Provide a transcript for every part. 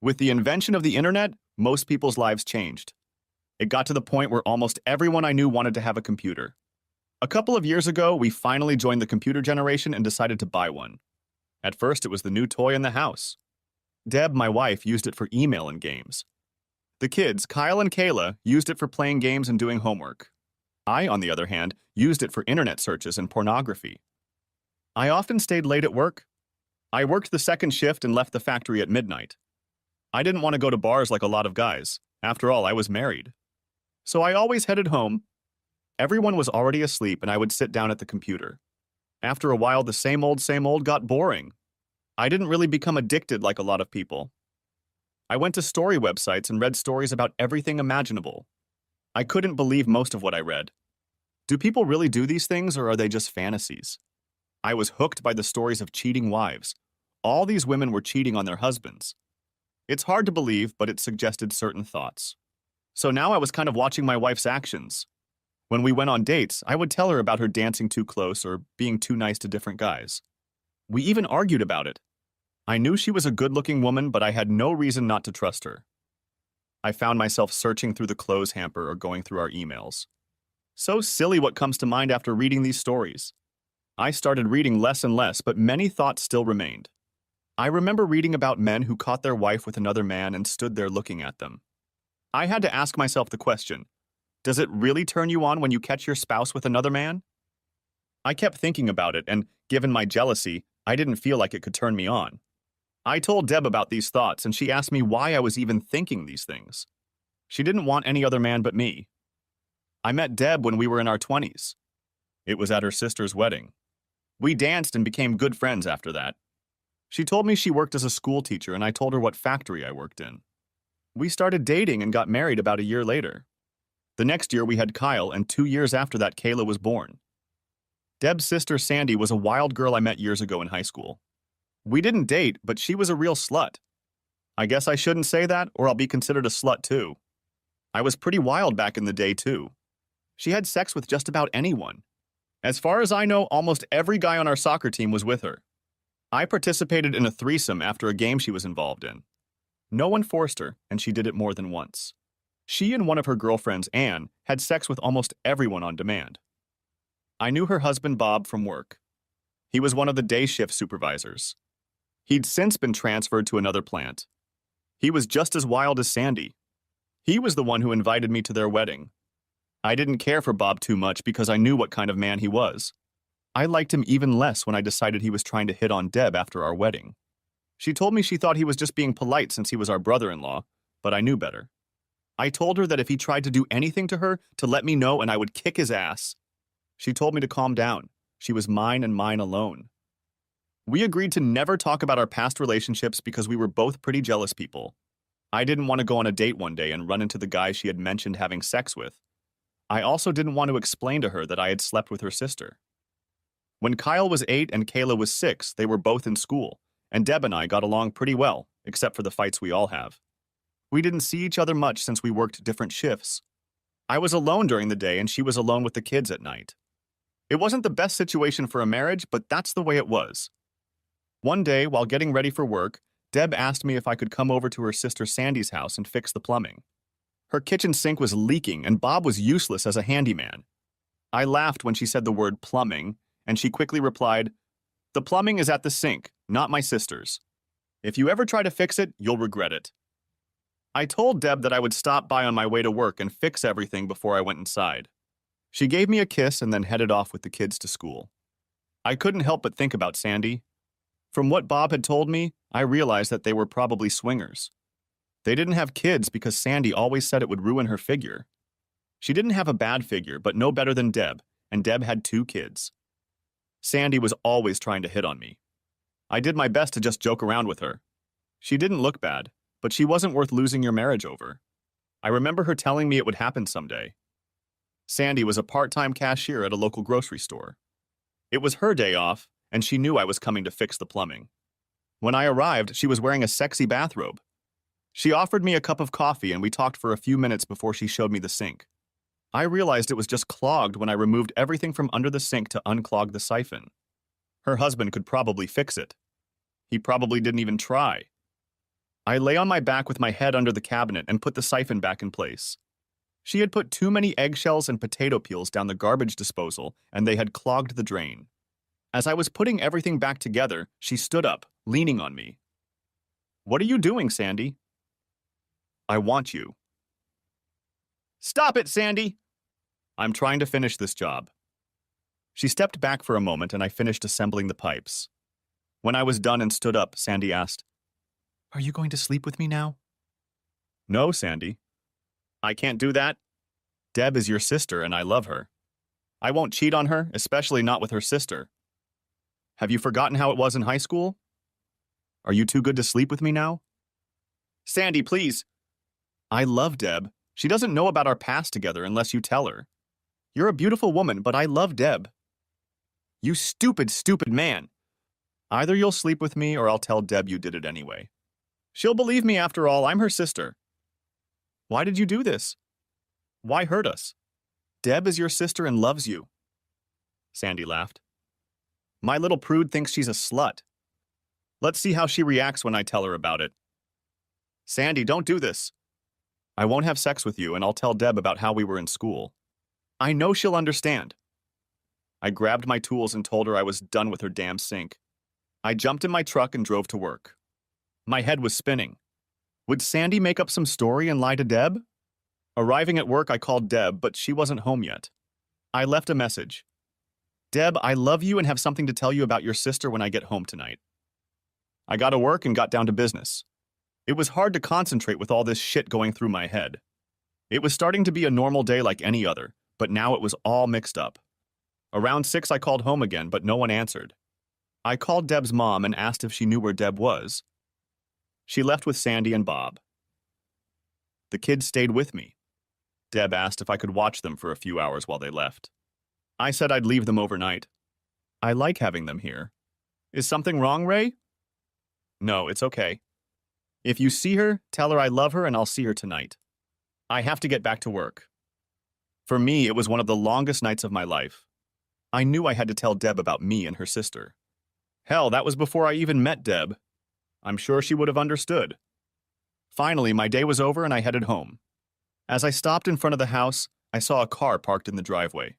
With the invention of the internet, most people's lives changed. It got to the point where almost everyone I knew wanted to have a computer. A couple of years ago, we finally joined the computer generation and decided to buy one. At first, it was the new toy in the house. Deb, my wife, used it for email and games. The kids, Kyle and Kayla, used it for playing games and doing homework. I, on the other hand, used it for internet searches and pornography. I often stayed late at work. I worked the second shift and left the factory at midnight. I didn't want to go to bars like a lot of guys. After all, I was married. So I always headed home. Everyone was already asleep and I would sit down at the computer. After a while, the same old got boring. I didn't really become addicted like a lot of people. I went to story websites and read stories about everything imaginable. I couldn't believe most of what I read. Do people really do these things or are they just fantasies? I was hooked by the stories of cheating wives. All these women were cheating on their husbands. It's hard to believe, but it suggested certain thoughts. So now I was kind of watching my wife's actions. When we went on dates, I would tell her about her dancing too close or being too nice to different guys. We even argued about it. I knew she was a good-looking woman, but I had no reason not to trust her. I found myself searching through the clothes hamper or going through our emails. So silly what comes to mind after reading these stories. I started reading less and less, but many thoughts still remained. I remember reading about men who caught their wife with another man and stood there looking at them. I had to ask myself the question, does it really turn you on when you catch your spouse with another man? I kept thinking about it, and given my jealousy, I didn't feel like it could turn me on. I told Deb about these thoughts, and she asked me why I was even thinking these things. She didn't want any other man but me. I met Deb when we were in our 20s. It was at her sister's wedding. We danced and became good friends after that. She told me she worked as a school teacher, and I told her what factory I worked in. We started dating and got married about a year later. The next year we had Kyle, and 2 years after that Kayla was born. Deb's sister Sandy was a wild girl I met years ago in high school. We didn't date, but she was a real slut. I guess I shouldn't say that, or I'll be considered a slut too. I was pretty wild back in the day too. She had sex with just about anyone. As far as I know, almost every guy on our soccer team was with her. I participated in a threesome after a game she was involved in. No one forced her, and she did it more than once. She and one of her girlfriends, Anne, had sex with almost everyone on demand. I knew her husband Bob from work. He was one of the day shift supervisors. He'd since been transferred to another plant. He was just as wild as Sandy. He was the one who invited me to their wedding. I didn't care for Bob too much because I knew what kind of man he was. I liked him even less when I decided he was trying to hit on Deb after our wedding. She told me she thought he was just being polite since he was our brother-in-law, but I knew better. I told her that if he tried to do anything to her, to let me know and I would kick his ass. She told me to calm down. She was mine and mine alone. We agreed to never talk about our past relationships because we were both pretty jealous people. I didn't want to go on a date one day and run into the guy she had mentioned having sex with. I also didn't want to explain to her that I had slept with her sister. When Kyle was 8 and Kayla was 6, they were both in school, and Deb and I got along pretty well, except for the fights we all have. We didn't see each other much since we worked different shifts. I was alone during the day and she was alone with the kids at night. It wasn't the best situation for a marriage, but that's the way it was. One day, while getting ready for work, Deb asked me if I could come over to her sister Sandy's house and fix the plumbing. Her kitchen sink was leaking and Bob was useless as a handyman. I laughed when she said the word plumbing, and she quickly replied, "The plumbing is at the sink, not my sister's. If you ever try to fix it, you'll regret it." I told Deb that I would stop by on my way to work and fix everything before I went inside. She gave me a kiss and then headed off with the kids to school. I couldn't help but think about Sandy. From what Bob had told me, I realized that they were probably swingers. They didn't have kids because Sandy always said it would ruin her figure. She didn't have a bad figure, but no better than Deb, and Deb had 2 kids. Sandy was always trying to hit on me. I did my best to just joke around with her. She didn't look bad, but she wasn't worth losing your marriage over. I remember her telling me it would happen someday. Sandy was a part-time cashier at a local grocery store. It was her day off, and she knew I was coming to fix the plumbing. When I arrived, she was wearing a sexy bathrobe. She offered me a cup of coffee and we talked for a few minutes before she showed me the sink. I realized it was just clogged when I removed everything from under the sink to unclog the siphon. Her husband could probably fix it. He probably didn't even try. I lay on my back with my head under the cabinet and put the siphon back in place. She had put too many eggshells and potato peels down the garbage disposal, and they had clogged the drain. As I was putting everything back together, she stood up, leaning on me. "What are you doing, Sandy?" "I want you." "Stop it, Sandy!" "I'm trying to finish this job." She stepped back for a moment and I finished assembling the pipes. When I was done and stood up, Sandy asked, "Are you going to sleep with me now?" "No, Sandy. I can't do that. Deb is your sister and I love her. I won't cheat on her, especially not with her sister. Have you forgotten how it was in high school? Are you too good to sleep with me now?" "Sandy, please." "I love Deb. She doesn't know about our past together unless you tell her. You're a beautiful woman, but I love Deb." "You stupid, stupid man. Either you'll sleep with me or I'll tell Deb you did it anyway. She'll believe me after all, I'm her sister." "Why did you do this? Why hurt us? Deb is your sister and loves you." Sandy laughed. "My little prude thinks she's a slut. Let's see how she reacts when I tell her about it." "Sandy, don't do this." "I won't have sex with you and I'll tell Deb about how we were in school. I know she'll understand." I grabbed my tools and told her I was done with her damn sink. I jumped in my truck and drove to work. My head was spinning. Would Sandy make up some story and lie to Deb? Arriving at work, I called Deb, but she wasn't home yet. I left a message. "Deb, I love you and have something to tell you about your sister when I get home tonight." I got to work and got down to business. It was hard to concentrate with all this shit going through my head. It was starting to be a normal day like any other, but now it was all mixed up. Around 6, I called home again, but no one answered. I called Deb's mom and asked if she knew where Deb was. She left with Sandy and Bob. The kids stayed with me. Deb asked if I could watch them for a few hours while they left. I said I'd leave them overnight. I like having them here. Is something wrong, Ray? No, it's okay. If you see her, tell her I love her and I'll see her tonight. I have to get back to work. For me, it was one of the longest nights of my life. I knew I had to tell Deb about me and her sister. Hell, that was before I even met Deb. I'm sure she would have understood. Finally, my day was over and I headed home. As I stopped in front of the house, I saw a car parked in the driveway.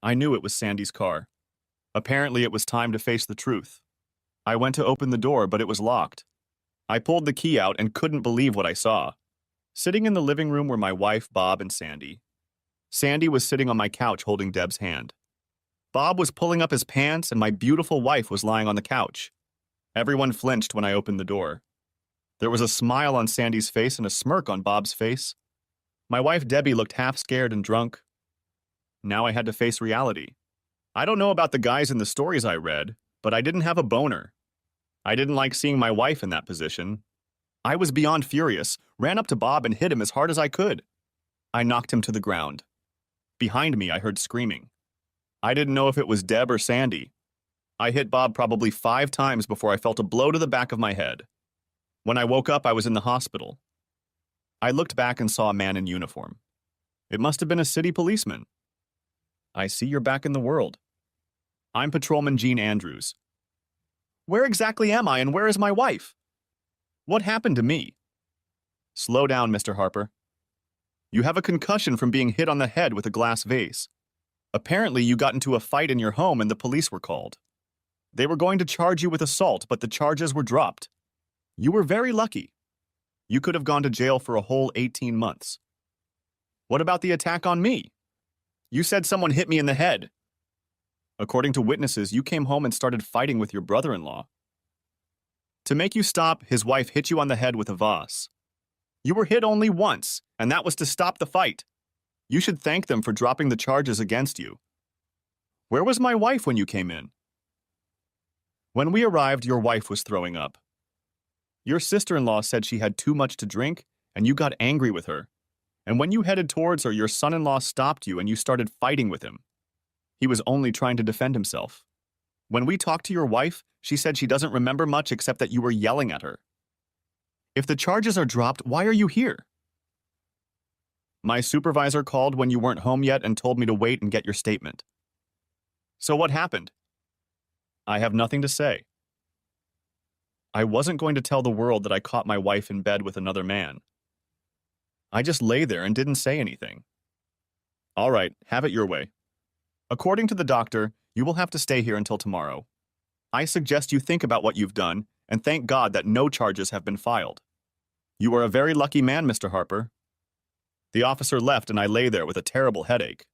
I knew it was Sandy's car. Apparently, it was time to face the truth. I went to open the door, but it was locked. I pulled the key out and couldn't believe what I saw. Sitting in the living room were my wife, Bob, and Sandy. Sandy was sitting on my couch holding Deb's hand. Bob was pulling up his pants and my beautiful wife was lying on the couch. Everyone flinched when I opened the door. There was a smile on Sandy's face and a smirk on Bob's face. My wife Debbie looked half scared and drunk. Now I had to face reality. I don't know about the guys in the stories I read, but I didn't have a boner. I didn't like seeing my wife in that position. I was beyond furious, ran up to Bob and hit him as hard as I could. I knocked him to the ground. Behind me, I heard screaming. I didn't know if it was Deb or Sandy. I hit Bob probably 5 times before I felt a blow to the back of my head. When I woke up, I was in the hospital. I looked back and saw a man in uniform. It must have been a city policeman. "I see you're back in the world." "I'm Patrolman Gene Andrews." "Where exactly am I and where is my wife? What happened to me?" "Slow down, Mr. Harper. You have a concussion from being hit on the head with a glass vase. Apparently, you got into a fight in your home and the police were called. They were going to charge you with assault, but the charges were dropped. You were very lucky. You could have gone to jail for a whole 18 months. What about the attack on me? You said someone hit me in the head. According to witnesses, you came home and started fighting with your brother-in-law. To make you stop, his wife hit you on the head with a vase. You were hit only once, and that was to stop the fight. You should thank them for dropping the charges against you. Where was my wife when you came in?" "When we arrived, your wife was throwing up. Your sister-in-law said she had too much to drink, and you got angry with her. And when you headed towards her, your son-in-law stopped you and you started fighting with him. He was only trying to defend himself. When we talked to your wife, she said she doesn't remember much except that you were yelling at her. If the charges are dropped, why are you here?" "My supervisor called when you weren't home yet and told me to wait and get your statement." "So what happened?" "I have nothing to say." I wasn't going to tell the world that I caught my wife in bed with another man. I just lay there and didn't say anything. All right, have it your way. According to the doctor, you will have to stay here until tomorrow. I suggest you think about what you've done and thank God that no charges have been filed. You are a very lucky man, Mr. Harper. The officer left and I lay there with a terrible headache.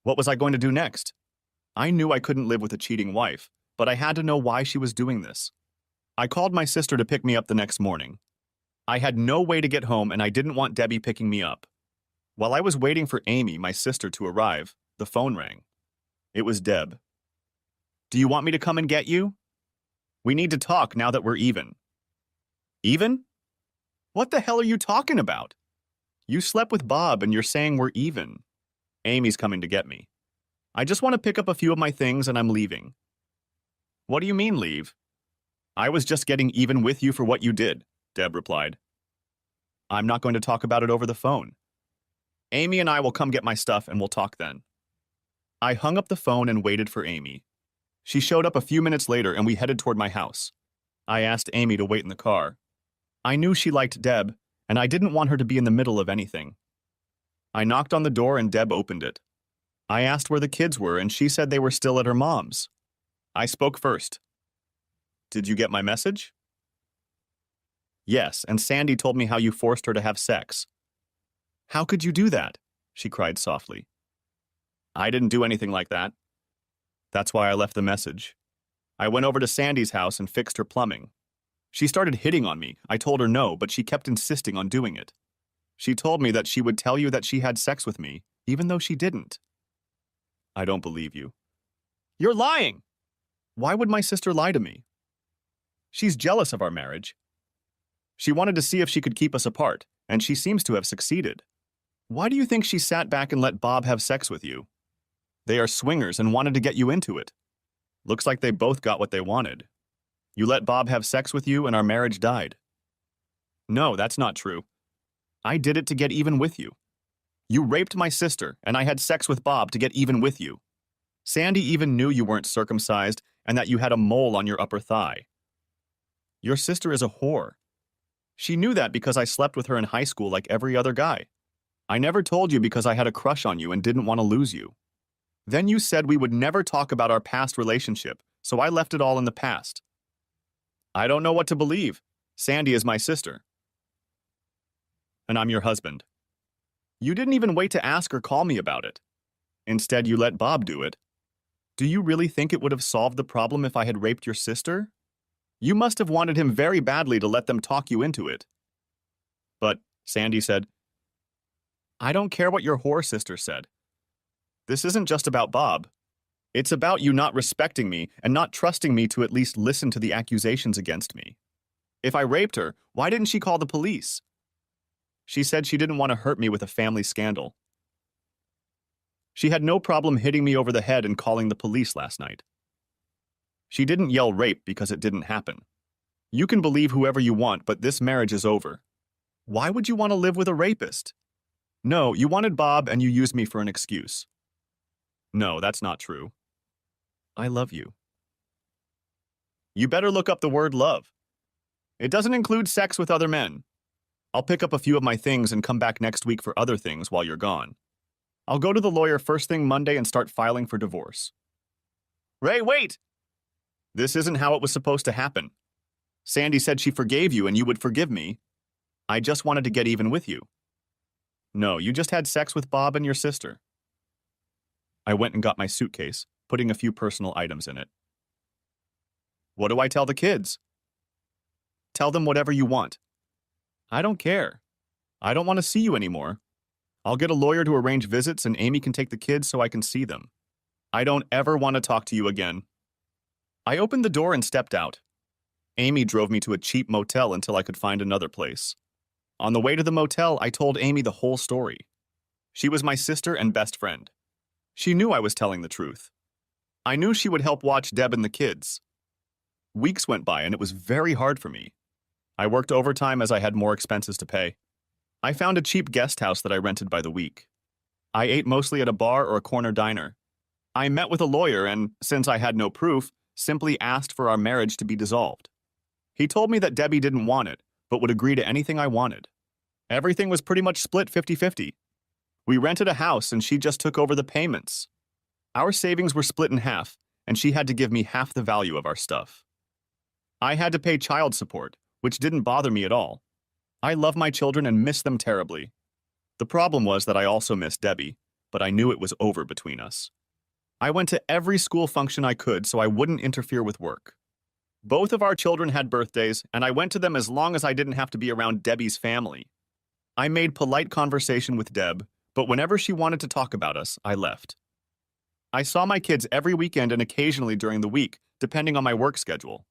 What was I going to do next? I knew I couldn't live with a cheating wife, but I had to know why she was doing this. I called my sister to pick me up the next morning. I had no way to get home and I didn't want Debbie picking me up. While I was waiting for Amy, my sister, to arrive, the phone rang. It was Deb. Do you want me to come and get you? We need to talk now that we're even. Even? What the hell are you talking about? You slept with Bob and you're saying we're even. Amy's coming to get me. I just want to pick up a few of my things and I'm leaving. What do you mean leave? I was just getting even with you for what you did, Deb replied. I'm not going to talk about it over the phone. Amy and I will come get my stuff and we'll talk then. I hung up the phone and waited for Amy. She showed up a few minutes later and we headed toward my house. I asked Amy to wait in the car. I knew she liked Deb, and I didn't want her to be in the middle of anything. I knocked on the door and Deb opened it. I asked where the kids were and she said they were still at her mom's. I spoke first. Did you get my message? Yes, and Sandy told me how you forced her to have sex. How could you do that? She cried softly. I didn't do anything like that. That's why I left the message. I went over to Sandy's house and fixed her plumbing. She started hitting on me. I told her no, but she kept insisting on doing it. She told me that she would tell you that she had sex with me, even though she didn't. I don't believe you. You're lying! Why would my sister lie to me? She's jealous of our marriage. She wanted to see if she could keep us apart, and she seems to have succeeded. Why do you think she sat back and let Bob have sex with you? They are swingers and wanted to get you into it. Looks like they both got what they wanted. You let Bob have sex with you and our marriage died. No, that's not true. I did it to get even with you. You raped my sister, and I had sex with Bob to get even with you. Sandy even knew you weren't circumcised and that you had a mole on your upper thigh. Your sister is a whore. She knew that because I slept with her in high school like every other guy. I never told you because I had a crush on you and didn't want to lose you. Then you said we would never talk about our past relationship, so I left it all in the past. I don't know what to believe. Sandy is my sister. And I'm your husband. You didn't even wait to ask or call me about it. Instead, you let Bob do it. Do you really think it would have solved the problem if I had raped your sister? You must have wanted him very badly to let them talk you into it. But, Sandy said, I don't care what your whore sister said. This isn't just about Bob. It's about you not respecting me and not trusting me to at least listen to the accusations against me. If I raped her, why didn't she call the police? She said she didn't want to hurt me with a family scandal. She had no problem hitting me over the head and calling the police last night. She didn't yell rape because it didn't happen. You can believe whoever you want, but this marriage is over. Why would you want to live with a rapist? No, you wanted Bob and you used me for an excuse. No, that's not true. I love you. You better look up the word love. It doesn't include sex with other men. I'll pick up a few of my things and come back next week for other things while you're gone. I'll go to the lawyer first thing Monday and start filing for divorce. Ray, wait! This isn't how it was supposed to happen. Sandy said she forgave you and you would forgive me. I just wanted to get even with you. No, you just had sex with Bob and your sister. I went and got my suitcase, putting a few personal items in it. What do I tell the kids? Tell them whatever you want. I don't care. I don't want to see you anymore. I'll get a lawyer to arrange visits and Amy can take the kids so I can see them. I don't ever want to talk to you again. I opened the door and stepped out. Amy drove me to a cheap motel until I could find another place. On the way to the motel, I told Amy the whole story. She was my sister and best friend. She knew I was telling the truth. I knew she would help watch Deb and the kids. Weeks went by and it was very hard for me. I worked overtime as I had more expenses to pay. I found a cheap guest house that I rented by the week. I ate mostly at a bar or a corner diner. I met with a lawyer and, since I had no proof, simply asked for our marriage to be dissolved. He told me that Debbie didn't want it, but would agree to anything I wanted. Everything was pretty much split 50-50. We rented a house and she just took over the payments. Our savings were split in half, and she had to give me half the value of our stuff. I had to pay child support, which didn't bother me at all. I love my children and miss them terribly. The problem was that I also missed Debbie, but I knew it was over between us. I went to every school function I could so I wouldn't interfere with work. Both of our children had birthdays, and I went to them as long as I didn't have to be around Debbie's family. I made polite conversation with Deb, but whenever she wanted to talk about us, I left. I saw my kids every weekend and occasionally during the week, depending on my work schedule.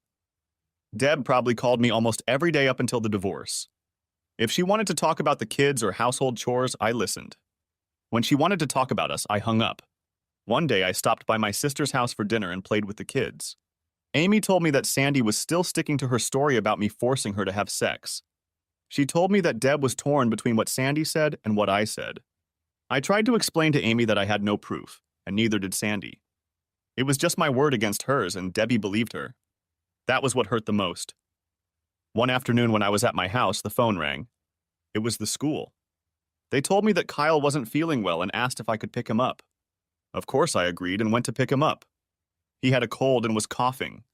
Deb probably called me almost every day up until the divorce. If she wanted to talk about the kids or household chores, I listened. When she wanted to talk about us, I hung up. One day I stopped by my sister's house for dinner and played with the kids. Amy told me that Sandy was still sticking to her story about me forcing her to have sex. She told me that Deb was torn between what Sandy said and what I said. I tried to explain to Amy that I had no proof, and neither did Sandy. It was just my word against hers, and Debbie believed her. That was what hurt the most. One afternoon when I was at my house, the phone rang. It was the school. They told me that Kyle wasn't feeling well and asked if I could pick him up. Of course I agreed and went to pick him up. He had a cold and was coughing.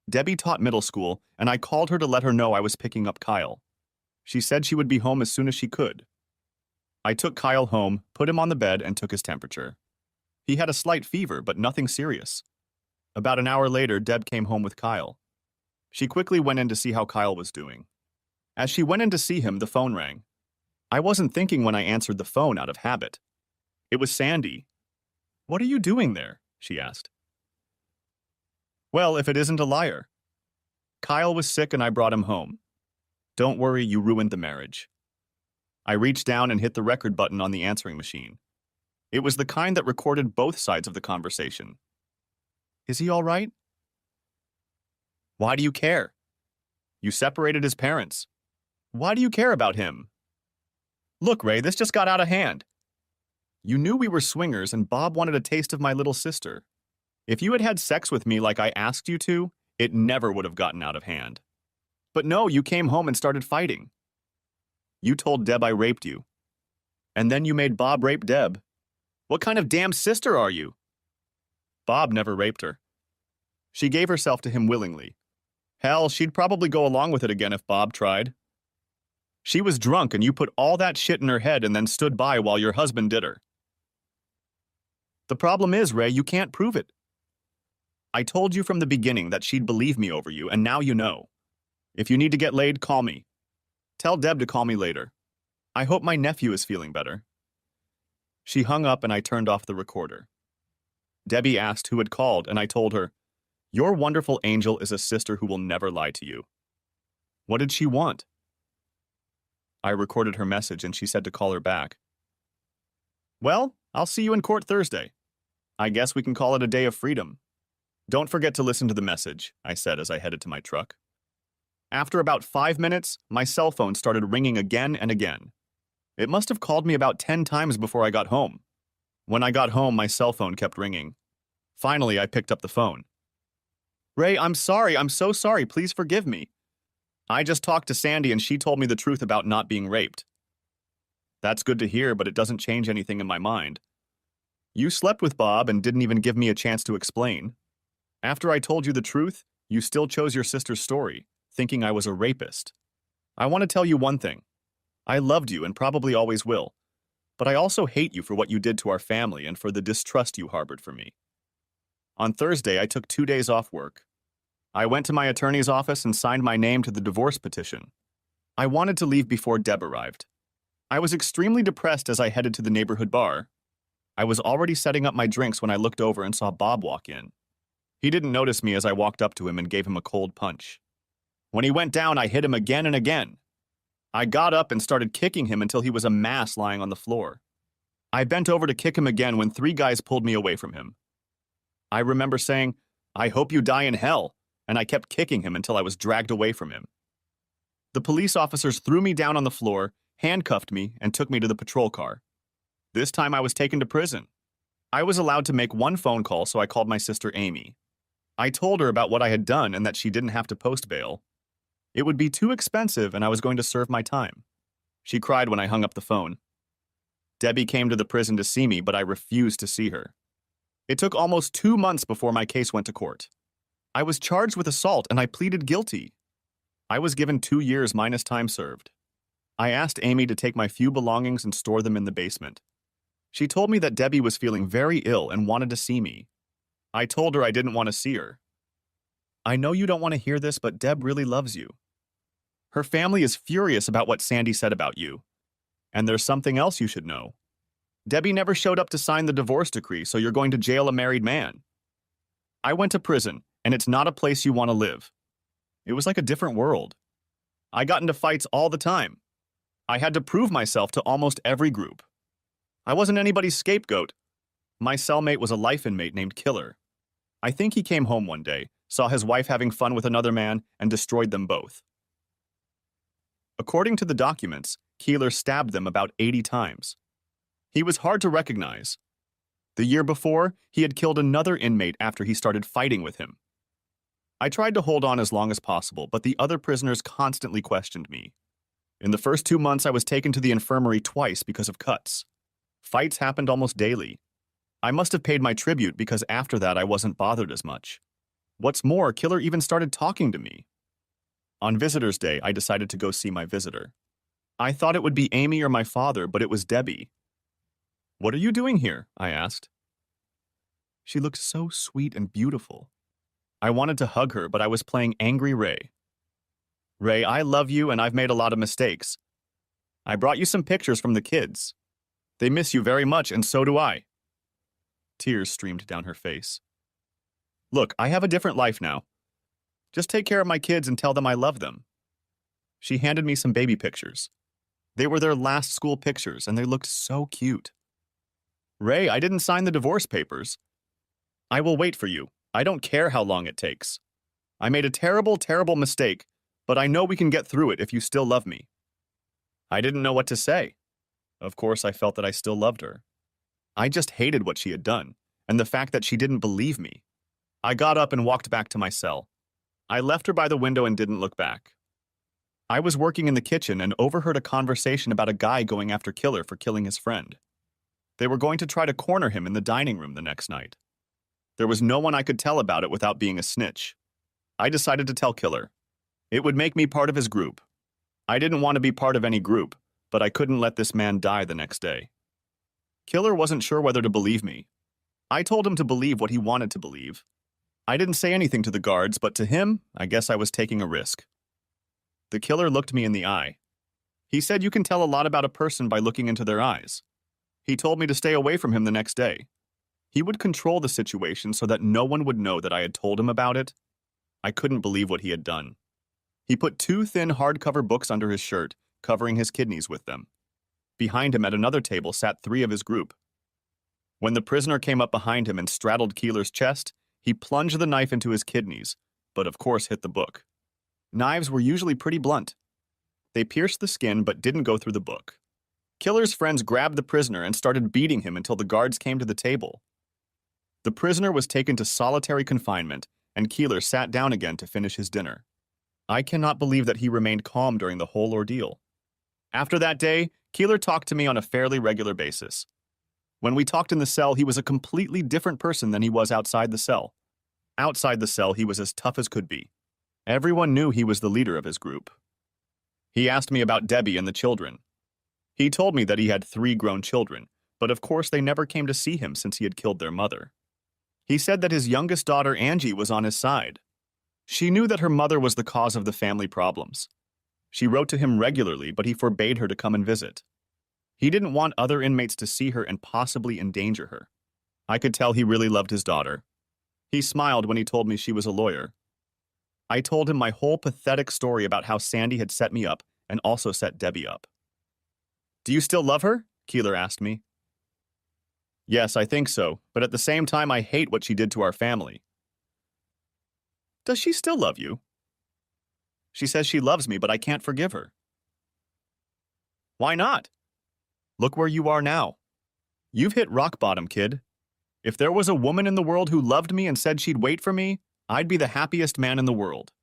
Debbie taught middle school, and I called her to let her know I was picking up Kyle. She said she would be home as soon as she could. I took Kyle home, put him on the bed, and took his temperature. He had a slight fever, but nothing serious. About an hour later, Deb came home with Kyle. She quickly went in to see how Kyle was doing. As she went in to see him, the phone rang. I wasn't thinking when I answered the phone out of habit. It was Sandy. "What are you doing there?" she asked. "Well, if it isn't a liar. Kyle was sick and I brought him home. Don't worry, you ruined the marriage." I reached down and hit the record button on the answering machine. It was the kind that recorded both sides of the conversation. "Is he all right?" "Why do you care? You separated his parents. Why do you care about him? Look, Ray, this just got out of hand. You knew we were swingers and Bob wanted a taste of my little sister. If you had had sex with me like I asked you to, it never would have gotten out of hand. But no, you came home and started fighting. You told Deb I raped you. And then you made Bob rape Deb. What kind of damn sister are you?" Bob never raped her. She gave herself to him willingly. Hell, she'd probably go along with it again if Bob tried. She was drunk and you put all that shit in her head and then stood by while your husband did her. The problem is, Ray, you can't prove it. I told you from the beginning that she'd believe me over you, and now you know. If you need to get laid, call me. Tell Deb to call me later. I hope my nephew is feeling better. She hung up and I turned off the recorder. Debbie asked who had called, and I told her, "Your wonderful angel is a sister who will never lie to you." What did she want? I recorded her message and she said to call her back. Well, I'll see you in court Thursday. I guess we can call it a day of freedom. Don't forget to listen to the message, I said as I headed to my truck. After about 5 minutes, my cell phone started ringing again and again. It must have called me about 10 times before I got home. When I got home, my cell phone kept ringing. Finally, I picked up the phone. "Ray, I'm sorry. I'm so sorry. Please forgive me. I just talked to Sandy and she told me the truth about not being raped." "That's good to hear, but it doesn't change anything in my mind. You slept with Bob and didn't even give me a chance to explain. After I told you the truth, you still chose your sister's story, thinking I was a rapist. I want to tell you one thing. I loved you and probably always will, but I also hate you for what you did to our family and for the distrust you harbored for me." On Thursday, I took 2 days off work. I went to my attorney's office and signed my name to the divorce petition. I wanted to leave before Deb arrived. I was extremely depressed as I headed to the neighborhood bar. I was already setting up my drinks when I looked over and saw Bob walk in. He didn't notice me as I walked up to him and gave him a cold punch. When he went down, I hit him again and again. I got up and started kicking him until he was a mass lying on the floor. I bent over to kick him again when 3 guys pulled me away from him. I remember saying, "I hope you die in hell," and I kept kicking him until I was dragged away from him. The police officers threw me down on the floor, handcuffed me, and took me to the patrol car. This time I was taken to prison. I was allowed to make 1 phone call, so I called my sister Amy. I told her about what I had done and that she didn't have to post bail. It would be too expensive and I was going to serve my time. She cried when I hung up the phone. Debbie came to the prison to see me, but I refused to see her. It took almost 2 months before my case went to court. I was charged with assault and I pleaded guilty. I was given 2 years minus time served. I asked Amy to take my few belongings and store them in the basement. She told me that Debbie was feeling very ill and wanted to see me. I told her I didn't want to see her. I know you don't want to hear this, but Deb really loves you. Her family is furious about what Sandy said about you. And there's something else you should know. Debbie never showed up to sign the divorce decree, so you're going to jail a married man. I went to prison, and it's not a place you want to live. It was like a different world. I got into fights all the time. I had to prove myself to almost every group. I wasn't anybody's scapegoat. My cellmate was a life inmate named Killer. I think he came home one day, saw his wife having fun with another man, and destroyed them both. According to the documents, Keeler stabbed them about 80 times. He was hard to recognize. The year before, he had killed another inmate after he started fighting with him. I tried to hold on as long as possible, but the other prisoners constantly questioned me. In the first 2 months, I was taken to the infirmary twice because of cuts. Fights happened almost daily. I must have paid my tribute because after that I wasn't bothered as much. What's more, Killer even started talking to me. On Visitor's Day, I decided to go see my visitor. I thought it would be Amy or my father, but it was Debbie. "What are you doing here?" I asked. She looked so sweet and beautiful. I wanted to hug her, but I was playing Angry Ray. "Ray, I love you and I've made a lot of mistakes. I brought you some pictures from the kids. They miss you very much, and so do I." Tears streamed down her face. "Look, I have a different life now. Just take care of my kids and tell them I love them." She handed me some baby pictures. They were their last school pictures, and they looked so cute. "Ray, I didn't sign the divorce papers." "I will wait for you. I don't care how long it takes. I made a terrible, terrible mistake, but I know we can get through it if you still love me." I didn't know what to say. Of course, I felt that I still loved her. I just hated what she had done, and the fact that she didn't believe me. I got up and walked back to my cell. I left her by the window and didn't look back. I was working in the kitchen and overheard a conversation about a guy going after Killer for killing his friend. They were going to try to corner him in the dining room the next night. There was no one I could tell about it without being a snitch. I decided to tell Killer. It would make me part of his group. I didn't want to be part of any group, but I couldn't let this man die the next day. Killer wasn't sure whether to believe me. I told him to believe what he wanted to believe. I didn't say anything to the guards, but to him, I guess I was taking a risk. The killer looked me in the eye. He said you can tell a lot about a person by looking into their eyes. He told me to stay away from him the next day. He would control the situation so that no one would know that I had told him about it. I couldn't believe what he had done. He put 2 thin hardcover books under his shirt, covering his kidneys with them. Behind him at another table sat 3 of his group. When the prisoner came up behind him and straddled Keeler's chest, he plunged the knife into his kidneys, but of course hit the book. Knives were usually pretty blunt. They pierced the skin but didn't go through the book. Killer's friends grabbed the prisoner and started beating him until the guards came to the table. The prisoner was taken to solitary confinement, and Keeler sat down again to finish his dinner. I cannot believe that he remained calm during the whole ordeal. After that day, Keeler talked to me on a fairly regular basis. When we talked in the cell, he was a completely different person than he was outside the cell. Outside the cell, he was as tough as could be. Everyone knew he was the leader of his group. He asked me about Debbie and the children. He told me that he had 3 grown children, but of course they never came to see him since he had killed their mother. He said that his youngest daughter, Angie, was on his side. She knew that her mother was the cause of the family problems. She wrote to him regularly, but he forbade her to come and visit. He didn't want other inmates to see her and possibly endanger her. I could tell he really loved his daughter. He smiled when he told me she was a lawyer. I told him my whole pathetic story about how Sandy had set me up and also set Debbie up. "Do you still love her?" Keeler asked me. "Yes, I think so, but at the same time I hate what she did to our family." "Does she still love you?" "She says she loves me, but I can't forgive her." "Why not? Look where you are now. You've hit rock bottom, kid. If there was a woman in the world who loved me and said she'd wait for me, I'd be the happiest man in the world."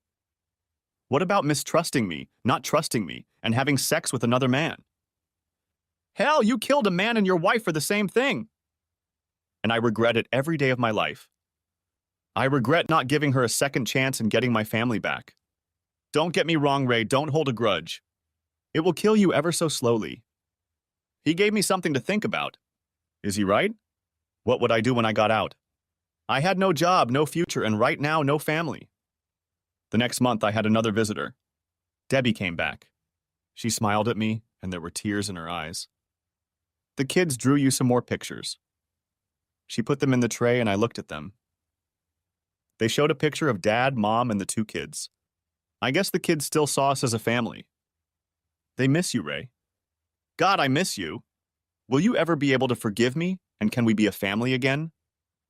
What about mistrusting me, not trusting me, and having sex with another man? Hell, you killed a man and your wife for the same thing. And I regret it every day of my life. I regret not giving her a second chance and getting my family back. Don't get me wrong, Ray, don't hold a grudge. It will kill you ever so slowly. He gave me something to think about. Is he right? What would I do when I got out? I had no job, no future, and right now, no family. The next month, I had another visitor. Debbie came back. She smiled at me, and there were tears in her eyes. The kids drew you some more pictures. She put them in the tray, and I looked at them. They showed a picture of Dad, Mom, and the two kids. I guess the kids still saw us as a family. They miss you, Ray. God, I miss you. Will you ever be able to forgive me, and can we be a family again?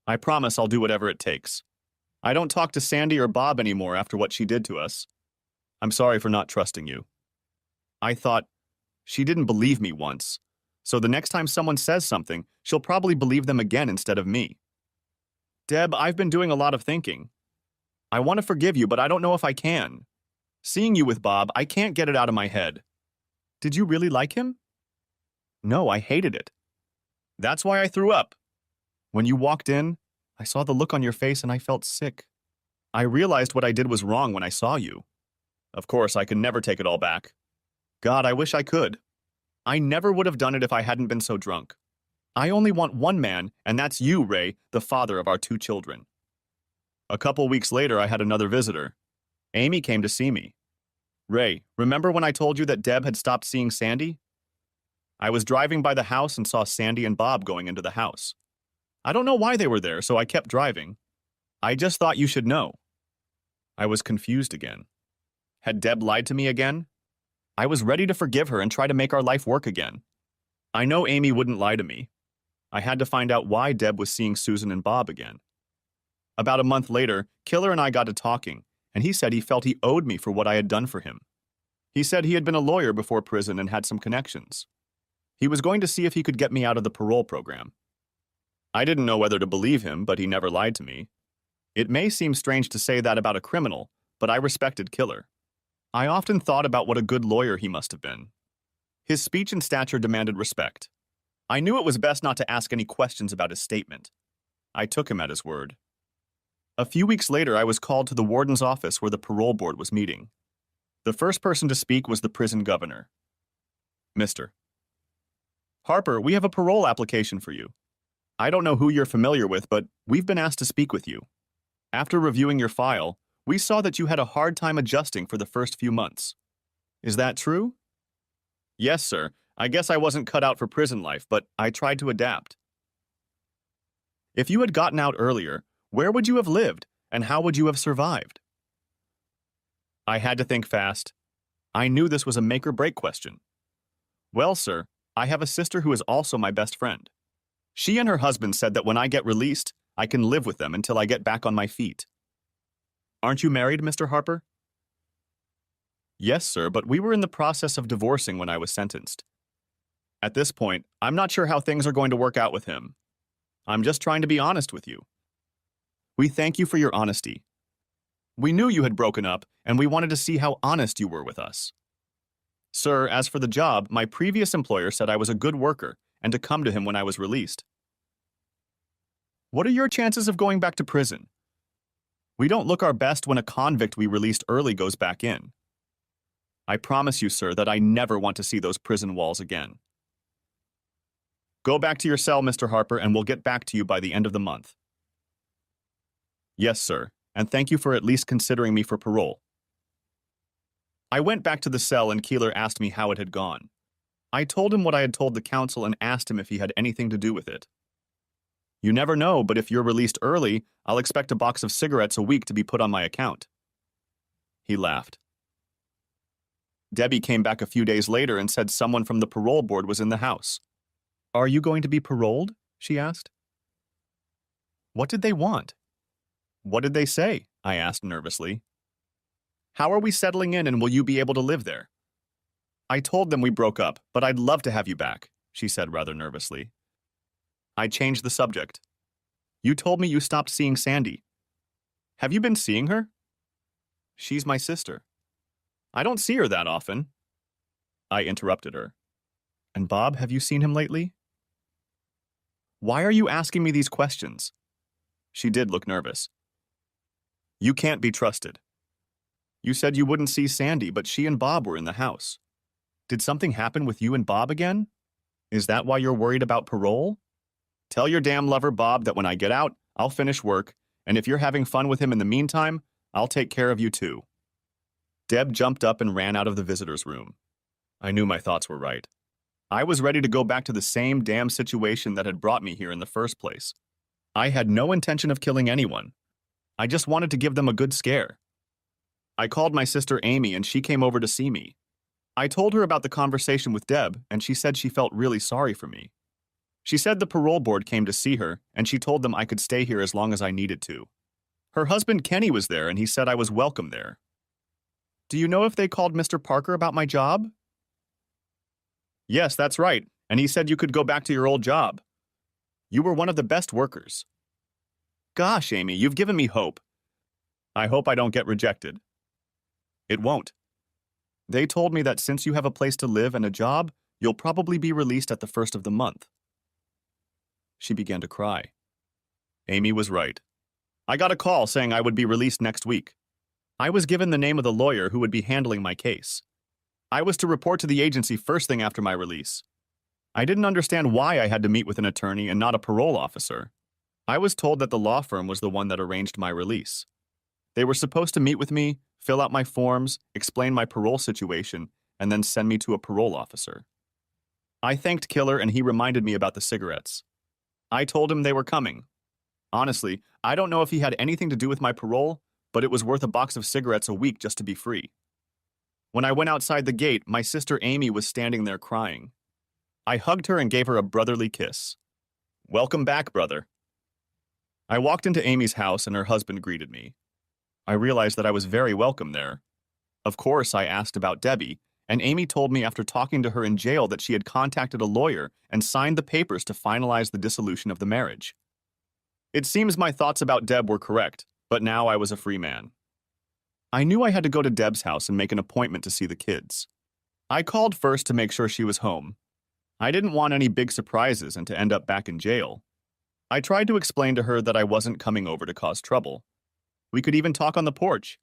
I promise I'll do whatever it takes. I don't talk to Sandy or Bob anymore after what she did to us. I'm sorry for not trusting you. I thought, she didn't believe me once, so the next time someone says something, she'll probably believe them again instead of me. Deb, I've been doing a lot of thinking. I want to forgive you, but I don't know if I can. Seeing you with Bob, I can't get it out of my head. Did you really like him? No, I hated it. That's why I threw up. When you walked in, I saw the look on your face and I felt sick. I realized what I did was wrong when I saw you. Of course, I can never take it all back. God, I wish I could. I never would have done it if I hadn't been so drunk. I only want one man, and that's you, Ray, the father of our two children. A couple weeks later, I had another visitor. Amy came to see me. Ray, remember when I told you that Deb had stopped seeing Sandy? I was driving by the house and saw Sandy and Bob going into the house. I don't know why they were there, so I kept driving. I just thought you should know. I was confused again. Had Deb lied to me again? I was ready to forgive her and try to make our life work again. I know Amy wouldn't lie to me. I had to find out why Deb was seeing Susan and Bob again. About a month later, Killer and I got to talking, and he said he felt he owed me for what I had done for him. He said he had been a lawyer before prison and had some connections. He was going to see if he could get me out of the parole program. I didn't know whether to believe him, but he never lied to me. It may seem strange to say that about a criminal, but I respected Killer. I often thought about what a good lawyer he must have been. His speech and stature demanded respect. I knew it was best not to ask any questions about his statement. I took him at his word. A few weeks later, I was called to the warden's office where the parole board was meeting. The first person to speak was the prison governor. Mr. Harper, we have a parole application for you. I don't know who you're familiar with, but we've been asked to speak with you. After reviewing your file, we saw that you had a hard time adjusting for the first few months. Is that true? Yes, sir. I guess I wasn't cut out for prison life, but I tried to adapt. If you had gotten out earlier, where would you have lived, and how would you have survived? I had to think fast. I knew this was a make-or-break question. Well, sir, I have a sister who is also my best friend. She and her husband said that when I get released, I can live with them until I get back on my feet. Aren't you married, Mr. Harper? Yes, sir, but we were in the process of divorcing when I was sentenced. At this point, I'm not sure how things are going to work out with him. I'm just trying to be honest with you. We thank you for your honesty. We knew you had broken up, and we wanted to see how honest you were with us. Sir, as for the job, my previous employer said I was a good worker and to come to him when I was released. What are your chances of going back to prison? We don't look our best when a convict we released early goes back in. I promise you, sir, that I never want to see those prison walls again. Go back to your cell, Mr. Harper, and we'll get back to you by the end of the month. Yes, sir, and thank you for at least considering me for parole. I went back to the cell and Keeler asked me how it had gone. I told him what I had told the council and asked him if he had anything to do with it. You never know, but if you're released early, I'll expect a box of cigarettes a week to be put on my account. He laughed. Debbie came back a few days later and said someone from the parole board was in the house. Are you going to be paroled? She asked. What did they want? What did they say? I asked nervously. How are we settling in and will you be able to live there? I told them we broke up, but I'd love to have you back, she said rather nervously. I changed the subject. You told me you stopped seeing Sandy. Have you been seeing her? She's my sister. I don't see her that often. I interrupted her. And Bob, have you seen him lately? Why are you asking me these questions? She did look nervous. You can't be trusted. You said you wouldn't see Sandy, but she and Bob were in the house. Did something happen with you and Bob again? Is that why you're worried about parole? Tell your damn lover, Bob, that when I get out, I'll finish work, and if you're having fun with him in the meantime, I'll take care of you too. Deb jumped up and ran out of the visitor's room. I knew my thoughts were right. I was ready to go back to the same damn situation that had brought me here in the first place. I had no intention of killing anyone. I just wanted to give them a good scare. I called my sister Amy and she came over to see me. I told her about the conversation with Deb and she said she felt really sorry for me. She said the parole board came to see her and she told them I could stay here as long as I needed to. Her husband Kenny was there and he said I was welcome there. Do you know if they called Mr. Parker about my job? Yes, that's right, and he said you could go back to your old job. You were one of the best workers. Gosh, Amy, you've given me hope. I hope I don't get rejected. It won't. They told me that since you have a place to live and a job, you'll probably be released at the first of the month. She began to cry. Amy was right. I got a call saying I would be released next week. I was given the name of the lawyer who would be handling my case. I was to report to the agency first thing after my release. I didn't understand why I had to meet with an attorney and not a parole officer. I was told that the law firm was the one that arranged my release. They were supposed to meet with me, fill out my forms, explain my parole situation, and then send me to a parole officer. I thanked Killer and he reminded me about the cigarettes. I told him they were coming. Honestly, I don't know if he had anything to do with my parole, but it was worth a box of cigarettes a week just to be free. When I went outside the gate, my sister Amy was standing there crying. I hugged her and gave her a brotherly kiss. Welcome back, brother. I walked into Amy's house and her husband greeted me. I realized that I was very welcome there. Of course, I asked about Debbie, and Amy told me after talking to her in jail that she had contacted a lawyer and signed the papers to finalize the dissolution of the marriage. It seems my thoughts about Deb were correct, but now I was a free man. I knew I had to go to Deb's house and make an appointment to see the kids. I called first to make sure she was home. I didn't want any big surprises and to end up back in jail. I tried to explain to her that I wasn't coming over to cause trouble. We could even talk on the porch.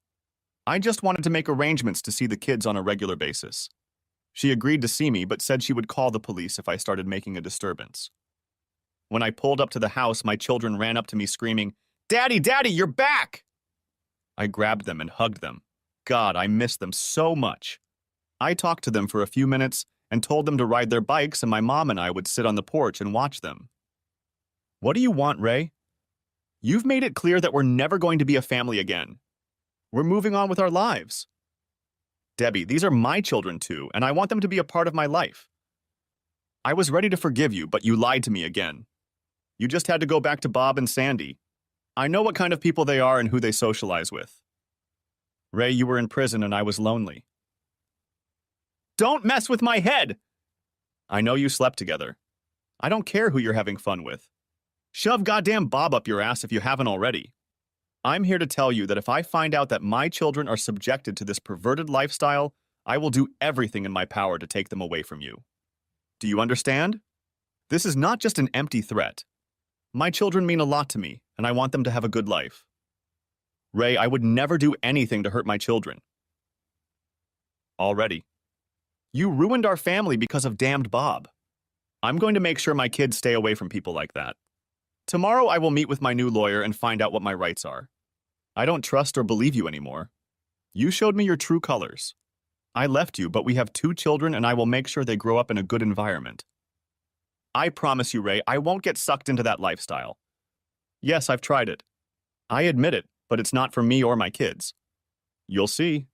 I just wanted to make arrangements to see the kids on a regular basis. She agreed to see me but said she would call the police if I started making a disturbance. When I pulled up to the house, my children ran up to me screaming, "Daddy, Daddy, you're back!" I grabbed them and hugged them. God, I missed them so much. I talked to them for a few minutes and told them to ride their bikes and my mom and I would sit on the porch and watch them. What do you want, Ray? You've made it clear that we're never going to be a family again. We're moving on with our lives. Debbie, these are my children too, and I want them to be a part of my life. I was ready to forgive you, but you lied to me again. You just had to go back to Bob and Sandy. I know what kind of people they are and who they socialize with. Ray, you were in prison and I was lonely. Don't mess with my head! I know you slept together. I don't care who you're having fun with. Shove goddamn Bob up your ass if you haven't already. I'm here to tell you that if I find out that my children are subjected to this perverted lifestyle, I will do everything in my power to take them away from you. Do you understand? This is not just an empty threat. My children mean a lot to me, and I want them to have a good life. Ray, I would never do anything to hurt my children. Already. You ruined our family because of damned Bob. I'm going to make sure my kids stay away from people like that. Tomorrow I will meet with my new lawyer and find out what my rights are. I don't trust or believe you anymore. You showed me your true colors. I left you, but we have 2 children and I will make sure they grow up in a good environment. I promise you, Ray, I won't get sucked into that lifestyle. Yes, I've tried it. I admit it, but it's not for me or my kids. You'll see.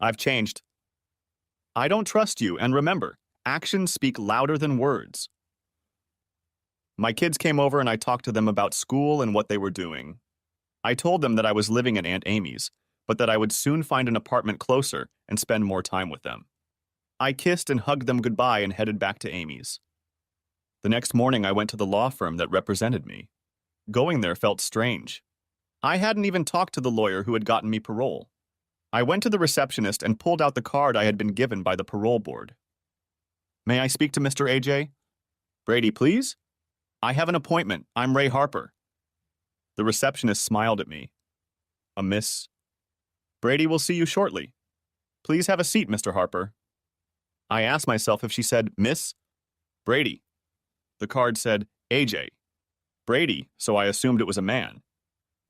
I've changed. I don't trust you, and remember, actions speak louder than words. My kids came over and I talked to them about school and what they were doing. I told them that I was living at Aunt Amy's, but that I would soon find an apartment closer and spend more time with them. I kissed and hugged them goodbye and headed back to Amy's. The next morning I went to the law firm that represented me. Going there felt strange. I hadn't even talked to the lawyer who had gotten me parole. I went to the receptionist and pulled out the card I had been given by the parole board. May I speak to Mr. AJ? Brady, please? I have an appointment. I'm Ray Harper. The receptionist smiled at me. A miss. Brady will see you shortly. Please have a seat, Mr. Harper. I asked myself if she said, Miss Brady. The card said, AJ. Brady, so I assumed it was a man.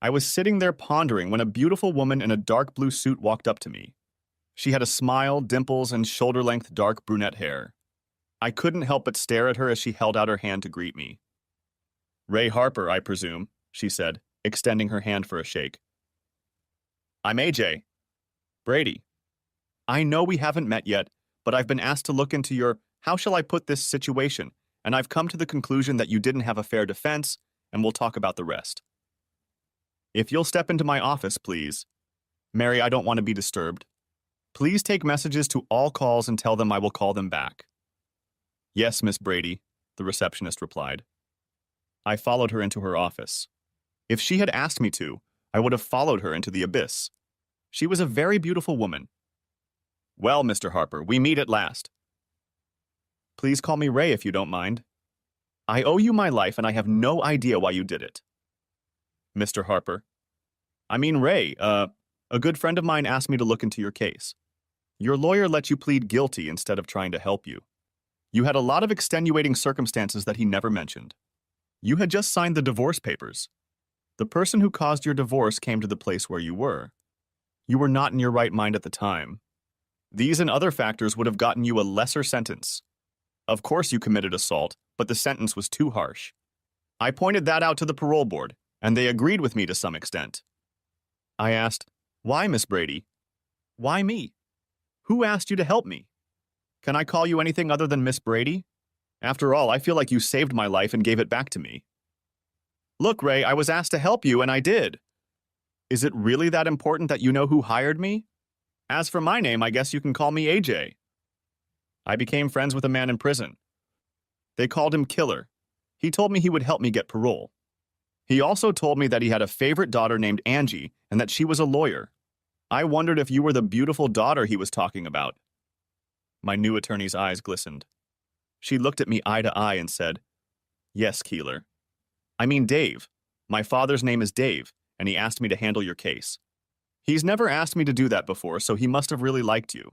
I was sitting there pondering when a beautiful woman in a dark blue suit walked up to me. She had a smile, dimples, and shoulder-length dark brunette hair. I couldn't help but stare at her as she held out her hand to greet me. Ray Harper, I presume, she said, extending her hand for a shake. I'm AJ. Brady. I know we haven't met yet, but I've been asked to look into your, how shall I put this situation, and I've come to the conclusion that you didn't have a fair defense, and we'll talk about the rest. If you'll step into my office, please. Mary, I don't want to be disturbed. Please take messages to all calls and tell them I will call them back. Yes, Miss Brady, the receptionist replied. I followed her into her office. If she had asked me to, I would have followed her into the abyss. She was a very beautiful woman. Well, Mr. Harper, we meet at last. Please call me Ray if you don't mind. I owe you my life and I have no idea why you did it. Mr. Harper. I mean, Ray, a good friend of mine asked me to look into your case. Your lawyer let you plead guilty instead of trying to help you. You had a lot of extenuating circumstances that he never mentioned. You had just signed the divorce papers. The person who caused your divorce came to the place where you were. You were not in your right mind at the time. These and other factors would have gotten you a lesser sentence. Of course you committed assault, but the sentence was too harsh. I pointed that out to the parole board, and they agreed with me to some extent. I asked, why, Miss Brady? Why me? Who asked you to help me? Can I call you anything other than Miss Brady? After all, I feel like you saved my life and gave it back to me. Look, Ray, I was asked to help you, and I did. Is it really that important that you know who hired me? As for my name, I guess you can call me AJ. I became friends with a man in prison. They called him Killer. He told me he would help me get parole. He also told me that he had a favorite daughter named Angie and that she was a lawyer. I wondered if you were the beautiful daughter he was talking about. My new attorney's eyes glistened. She looked at me eye to eye and said, Yes, Keeler. I mean Dave. My father's name is Dave, and he asked me to handle your case. He's never asked me to do that before, so he must have really liked you.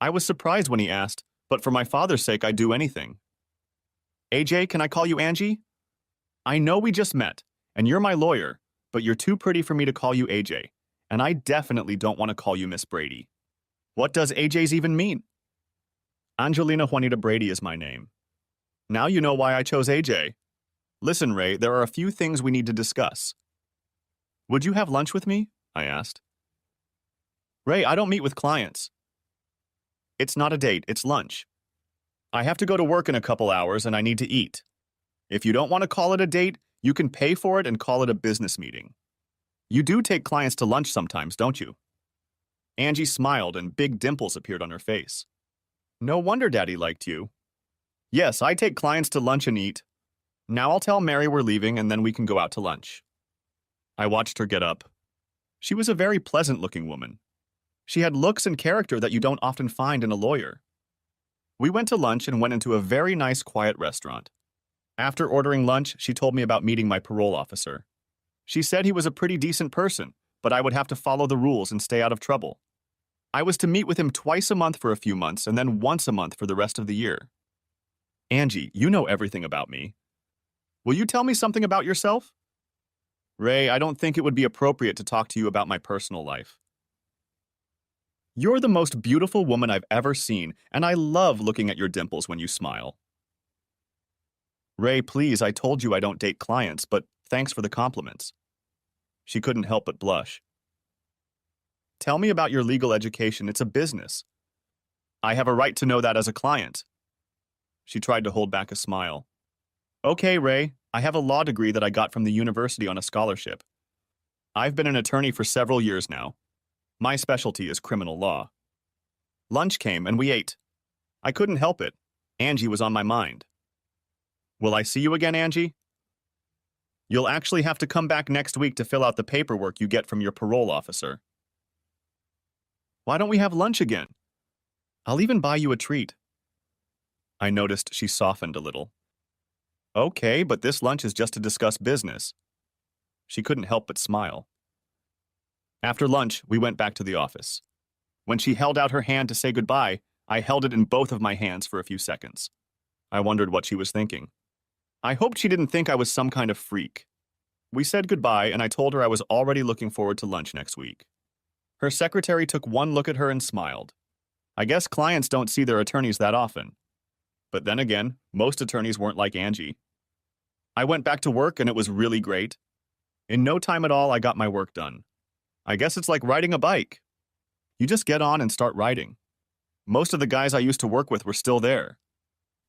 I was surprised when he asked, but for my father's sake, I'd do anything. AJ, can I call you Angie? I know we just met, and you're my lawyer, but you're too pretty for me to call you AJ, and I definitely don't want to call you Miss Brady. What does AJ's even mean? Angelina Juanita Brady is my name. Now you know why I chose AJ. Listen, Ray, there are a few things we need to discuss. Would you have lunch with me? I asked. Ray, I don't meet with clients. It's not a date, it's lunch. I have to go to work in a couple hours and I need to eat. If you don't want to call it a date, you can pay for it and call it a business meeting. You do take clients to lunch sometimes, don't you? Angie smiled and big dimples appeared on her face. No wonder Daddy liked you. Yes, I take clients to lunch and eat. Now I'll tell Mary we're leaving and then we can go out to lunch. I watched her get up. She was a very pleasant-looking woman. She had looks and character that you don't often find in a lawyer. We went to lunch and went into a very nice, quiet restaurant. After ordering lunch, she told me about meeting my parole officer. She said he was a pretty decent person, but I would have to follow the rules and stay out of trouble. I was to meet with him twice a month for a few months and then once a month for the rest of the year. Angie, you know everything about me. Will you tell me something about yourself? Ray, I don't think it would be appropriate to talk to you about my personal life. You're the most beautiful woman I've ever seen, and I love looking at your dimples when you smile. Ray, please, I told you I don't date clients, but thanks for the compliments. She couldn't help but blush. Tell me about your legal education. It's a business. I have a right to know that as a client. She tried to hold back a smile. Okay, Ray, I have a law degree that I got from the university on a scholarship. I've been an attorney for several years now. My specialty is criminal law. Lunch came and we ate. I couldn't help it. Angie was on my mind. Will I see you again, Angie? You'll actually have to come back next week to fill out the paperwork you get from your parole officer. Why don't we have lunch again? I'll even buy you a treat. I noticed she softened a little. Okay, but this lunch is just to discuss business. She couldn't help but smile. After lunch, we went back to the office. When she held out her hand to say goodbye, I held it in both of my hands for a few seconds. I wondered what she was thinking. I hoped she didn't think I was some kind of freak. We said goodbye, and I told her I was already looking forward to lunch next week. Her secretary took one look at her and smiled. I guess clients don't see their attorneys that often. But then again, most attorneys weren't like Angie. I went back to work, and it was really great. In no time at all, I got my work done. I guess it's like riding a bike. You just get on and start riding. Most of the guys I used to work with were still there.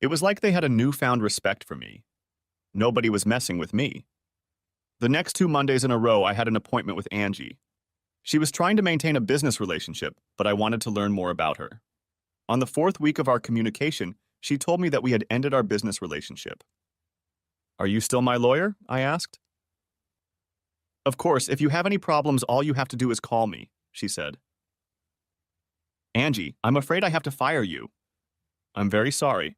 It was like they had a newfound respect for me. Nobody was messing with me. The next 2 Mondays in a row, I had an appointment with Angie. She was trying to maintain a business relationship, but I wanted to learn more about her. On the 4th week of our communication, she told me that we had ended our business relationship. Are you still my lawyer? I asked. Of course, if you have any problems, all you have to do is call me, she said. Angie, I'm afraid I have to fire you. I'm very sorry.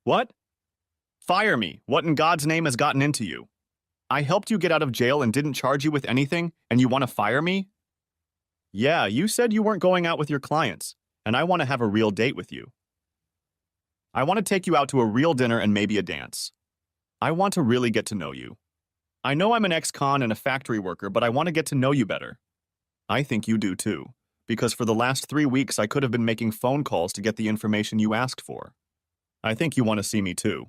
What? Fire me. What in God's name has gotten into you? I helped you get out of jail and didn't charge you with anything, and you want to fire me? Yeah, you said you weren't going out with your clients, and I want to have a real date with you. I want to take you out to a real dinner and maybe a dance. I want to really get to know you. I know I'm an ex-con and a factory worker, but I want to get to know you better. I think you do too, because for the last 3 weeks I could have been making phone calls to get the information you asked for. I think you want to see me too.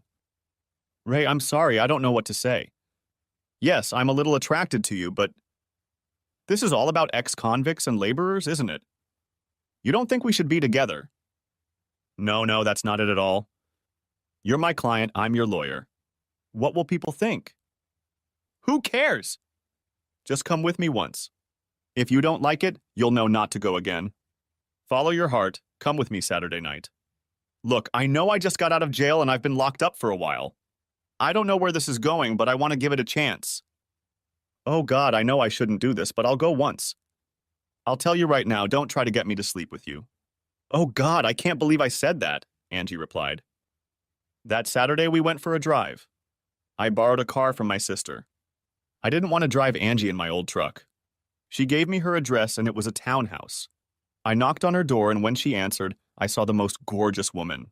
Ray, I'm sorry, I don't know what to say. Yes, I'm a little attracted to you, but this is all about ex-convicts and laborers, isn't it? You don't think we should be together? No, that's not it at all. You're my client, I'm your lawyer. What will people think? Who cares? Just come with me once. If you don't like it, you'll know not to go again. Follow your heart, come with me Saturday night. Look, I know I just got out of jail and I've been locked up for a while. I don't know where this is going, but I want to give it a chance. Oh God, I know I shouldn't do this, but I'll go once. I'll tell you right now, don't try to get me to sleep with you. Oh God, I can't believe I said that, Angie replied. That Saturday we went for a drive. I borrowed a car from my sister. I didn't want to drive Angie in my old truck. She gave me her address and it was a townhouse. I knocked on her door and when she answered, I saw the most gorgeous woman.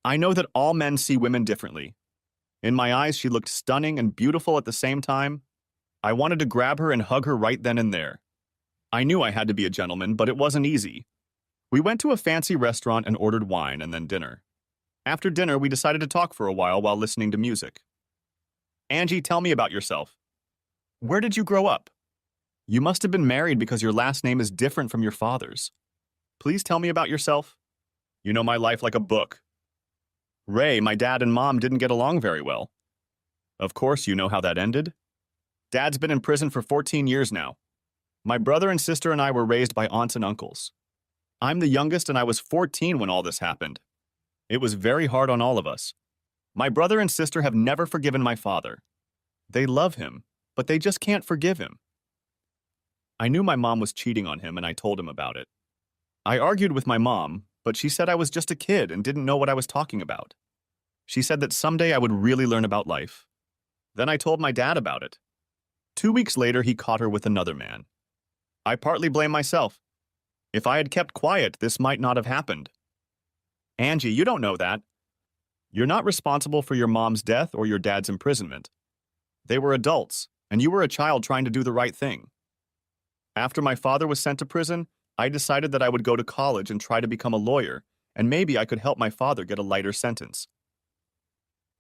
I know that all men see women differently. In my eyes, she looked stunning and beautiful at the same time. I wanted to grab her and hug her right then and there. I knew I had to be a gentleman, but it wasn't easy. We went to a fancy restaurant and ordered wine and then dinner. After dinner, we decided to talk for a while listening to music. Angie, tell me about yourself. Where did you grow up? You must have been married because your last name is different from your father's. Please tell me about yourself. You know my life like a book. Ray, my dad and mom didn't get along very well. Of course, you know how that ended. Dad's been in prison for 14 years now. My brother and sister and I were raised by aunts and uncles. I'm the youngest and I was 14 when all this happened. It was very hard on all of us. My brother and sister have never forgiven my father. They love him, but they just can't forgive him. I knew my mom was cheating on him and I told him about it. I argued with my mom, but she said I was just a kid and didn't know what I was talking about. She said that someday I would really learn about life. Then I told my dad about it. 2 weeks later, he caught her with another man. I partly blame myself. If I had kept quiet, this might not have happened. Angie, you don't know that. You're not responsible for your mom's death or your dad's imprisonment. They were adults, and you were a child trying to do the right thing. After my father was sent to prison, I decided that I would go to college and try to become a lawyer, and maybe I could help my father get a lighter sentence.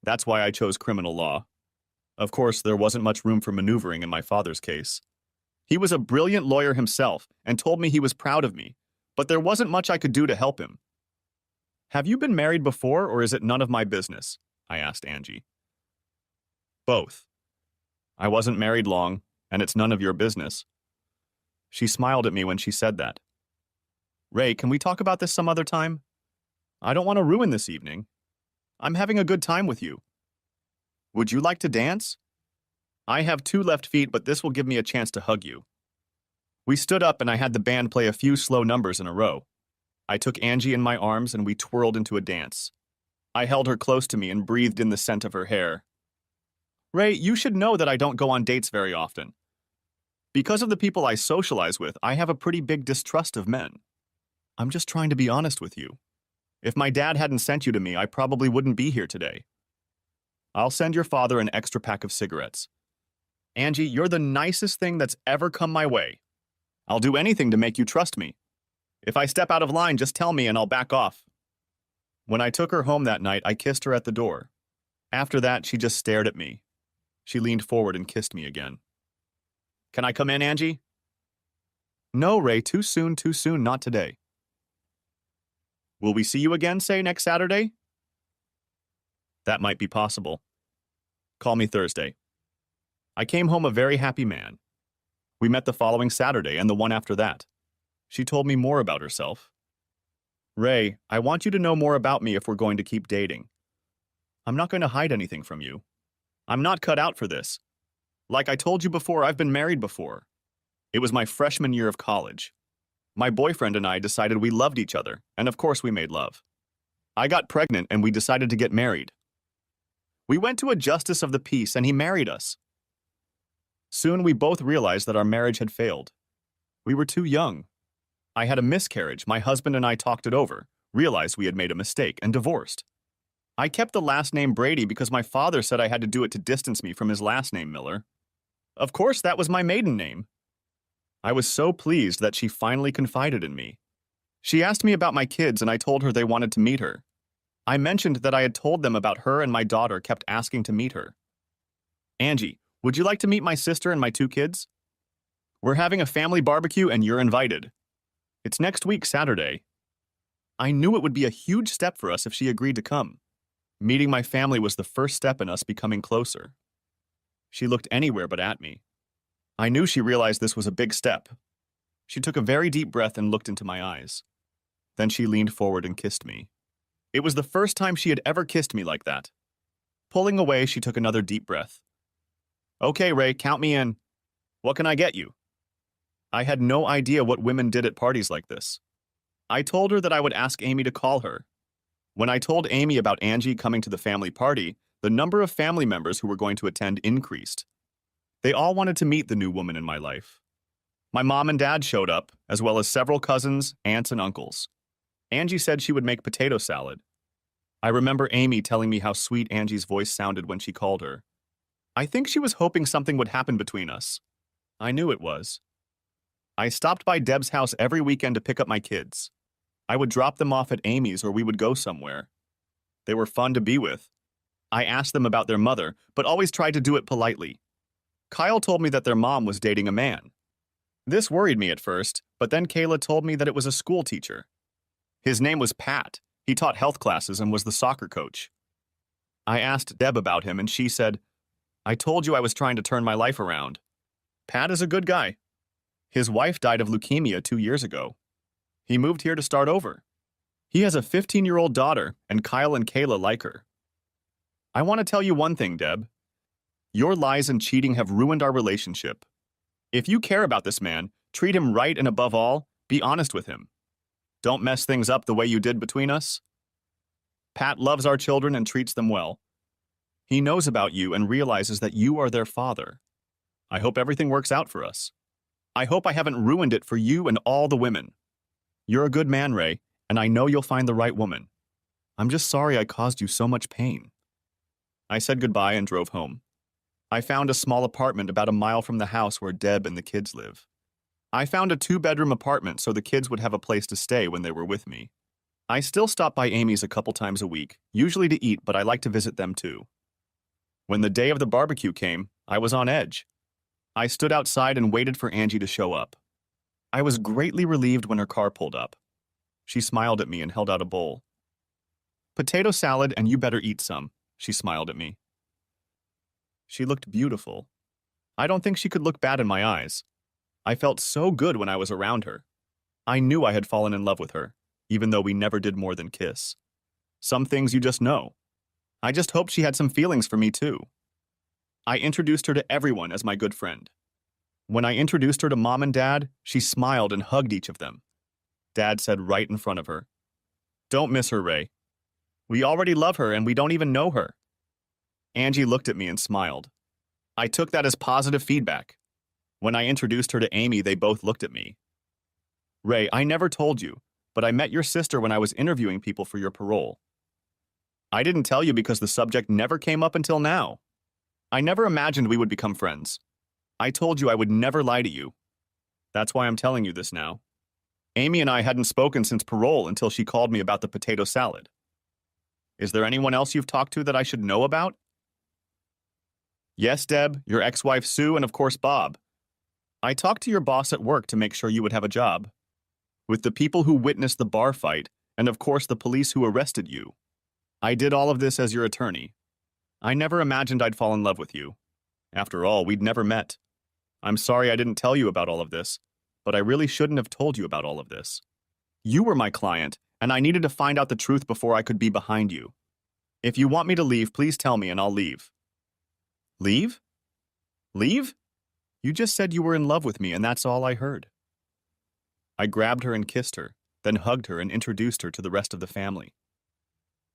That's why I chose criminal law. Of course, there wasn't much room for maneuvering in my father's case. He was a brilliant lawyer himself and told me he was proud of me, but there wasn't much I could do to help him. Have you been married before, or is it none of my business? I asked Angie. Both. I wasn't married long, and it's none of your business. She smiled at me when she said that. Ray, can we talk about this some other time? I don't want to ruin this evening. I'm having a good time with you. Would you like to dance? I have 2 left feet, but this will give me a chance to hug you. We stood up and I had the band play a few slow numbers in a row. I took Angie in my arms and we twirled into a dance. I held her close to me and breathed in the scent of her hair. Ray, you should know that I don't go on dates very often. Because of the people I socialize with, I have a pretty big distrust of men. I'm just trying to be honest with you. If my dad hadn't sent you to me, I probably wouldn't be here today. I'll send your father an extra pack of cigarettes. Angie, you're the nicest thing that's ever come my way. I'll do anything to make you trust me. If I step out of line, just tell me and I'll back off. When I took her home that night, I kissed her at the door. After that, she just stared at me. She leaned forward and kissed me again. Can I come in, Angie? No, Ray, too soon, not today. Will we see you again, say, next Saturday? That might be possible. Call me Thursday. I came home a very happy man. We met the following Saturday and the one after that. She told me more about herself. Ray, I want you to know more about me if we're going to keep dating. I'm not going to hide anything from you. I'm not cut out for this. Like I told you before, I've been married before. It was my freshman year of college. My boyfriend and I decided we loved each other, and of course we made love. I got pregnant and we decided to get married. We went to a justice of the peace and he married us. Soon we both realized that our marriage had failed. We were too young. I had a miscarriage. My husband and I talked it over, realized we had made a mistake, and divorced. I kept the last name Brady because my father said I had to do it to distance me from his last name, Miller. Of course, that was my maiden name. I was so pleased that she finally confided in me. She asked me about my kids and I told her they wanted to meet her. I mentioned that I had told them about her and my daughter kept asking to meet her. Angie, would you like to meet my sister and my 2 kids? We're having a family barbecue and you're invited. It's next week, Saturday. I knew it would be a huge step for us if she agreed to come. Meeting my family was the first step in us becoming closer. She looked anywhere but at me. I knew she realized this was a big step. She took a very deep breath and looked into my eyes. Then she leaned forward and kissed me. It was the first time she had ever kissed me like that. Pulling away, she took another deep breath. Okay, Ray, count me in. What can I get you? I had no idea what women did at parties like this. I told her that I would ask Amy to call her. When I told Amy about Angie coming to the family party, the number of family members who were going to attend increased. They all wanted to meet the new woman in my life. My mom and dad showed up, as well as several cousins, aunts, and uncles. Angie said she would make potato salad. I remember Amy telling me how sweet Angie's voice sounded when she called her. I think she was hoping something would happen between us. I knew it was. I stopped by Deb's house every weekend to pick up my kids. I would drop them off at Amy's or we would go somewhere. They were fun to be with. I asked them about their mother, but always tried to do it politely. Kyle told me that their mom was dating a man. This worried me at first, but then Kayla told me that it was a school teacher. His name was Pat. He taught health classes and was the soccer coach. I asked Deb about him and she said, I told you I was trying to turn my life around. Pat is a good guy. His wife died of leukemia 2 years ago. He moved here to start over. He has a 15-year-old daughter, and Kyle and Kayla like her. I want to tell you one thing, Deb. Your lies and cheating have ruined our relationship. If you care about this man, treat him right and above all, be honest with him. Don't mess things up the way you did between us. Pat loves our children and treats them well. He knows about you and realizes that you are their father. I hope everything works out for us. I hope I haven't ruined it for you and all the women. You're a good man, Ray, and I know you'll find the right woman. I'm just sorry I caused you so much pain. I said goodbye and drove home. I found a small apartment about a mile from the house where Deb and the kids live. I found a 2-bedroom apartment so the kids would have a place to stay when they were with me. I still stop by Amy's a couple times a week, usually to eat, but I like to visit them too. When the day of the barbecue came, I was on edge. I stood outside and waited for Angie to show up. I was greatly relieved when her car pulled up. She smiled at me and held out a bowl. Potato salad, and you better eat some, she smiled at me. She looked beautiful. I don't think she could look bad in my eyes. I felt so good when I was around her. I knew I had fallen in love with her, even though we never did more than kiss. Some things you just know. I just hoped she had some feelings for me too. I introduced her to everyone as my good friend. When I introduced her to Mom and Dad, she smiled and hugged each of them. Dad said right in front of her, "Don't miss her, Ray. We already love her and we don't even know her." Angie looked at me and smiled. I took that as positive feedback. When I introduced her to Amy, they both looked at me. "Ray, I never told you, but I met your sister when I was interviewing people for your parole." "I didn't tell you because the subject never came up until now. I never imagined we would become friends. I told you I would never lie to you. That's why I'm telling you this now. Amy and I hadn't spoken since parole until she called me about the potato salad. Is there anyone else you've talked to that I should know about?" "Yes, Deb, your ex-wife Sue, and of course Bob. I talked to your boss at work to make sure you would have a job. With the people who witnessed the bar fight, and of course the police who arrested you. I did all of this as your attorney. I never imagined I'd fall in love with you. After all, we'd never met. I'm sorry I didn't tell you about all of this, but I really shouldn't have told you about all of this. You were my client, and I needed to find out the truth before I could be behind you. If you want me to leave, please tell me and I'll leave." "Leave? Leave? You just said you were in love with me, and that's all I heard." I grabbed her and kissed her, then hugged her and introduced her to the rest of the family.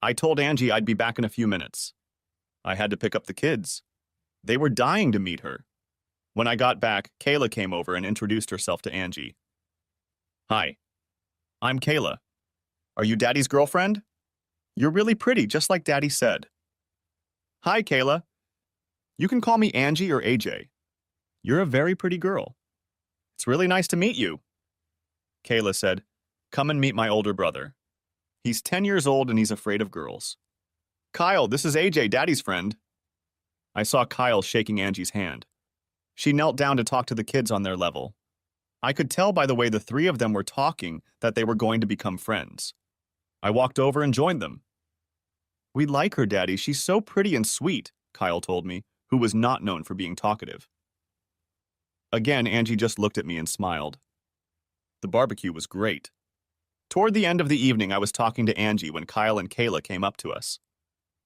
I told Angie I'd be back in a few minutes. I had to pick up the kids. They were dying to meet her. When I got back, Kayla came over and introduced herself to Angie. "Hi, I'm Kayla. Are you Daddy's girlfriend? You're really pretty, just like Daddy said." "Hi, Kayla. You can call me Angie or AJ. You're a very pretty girl. It's really nice to meet you." Kayla said, "Come and meet my older brother. He's 10 years old and he's afraid of girls." "Kyle, this is AJ, Daddy's friend." I saw Kyle shaking Angie's hand. She knelt down to talk to the kids on their level. I could tell by the way the three of them were talking that they were going to become friends. I walked over and joined them. "We like her, Daddy. She's so pretty and sweet," Kyle told me, who was not known for being talkative. Again, Angie just looked at me and smiled. The barbecue was great. Toward the end of the evening, I was talking to Angie when Kyle and Kayla came up to us.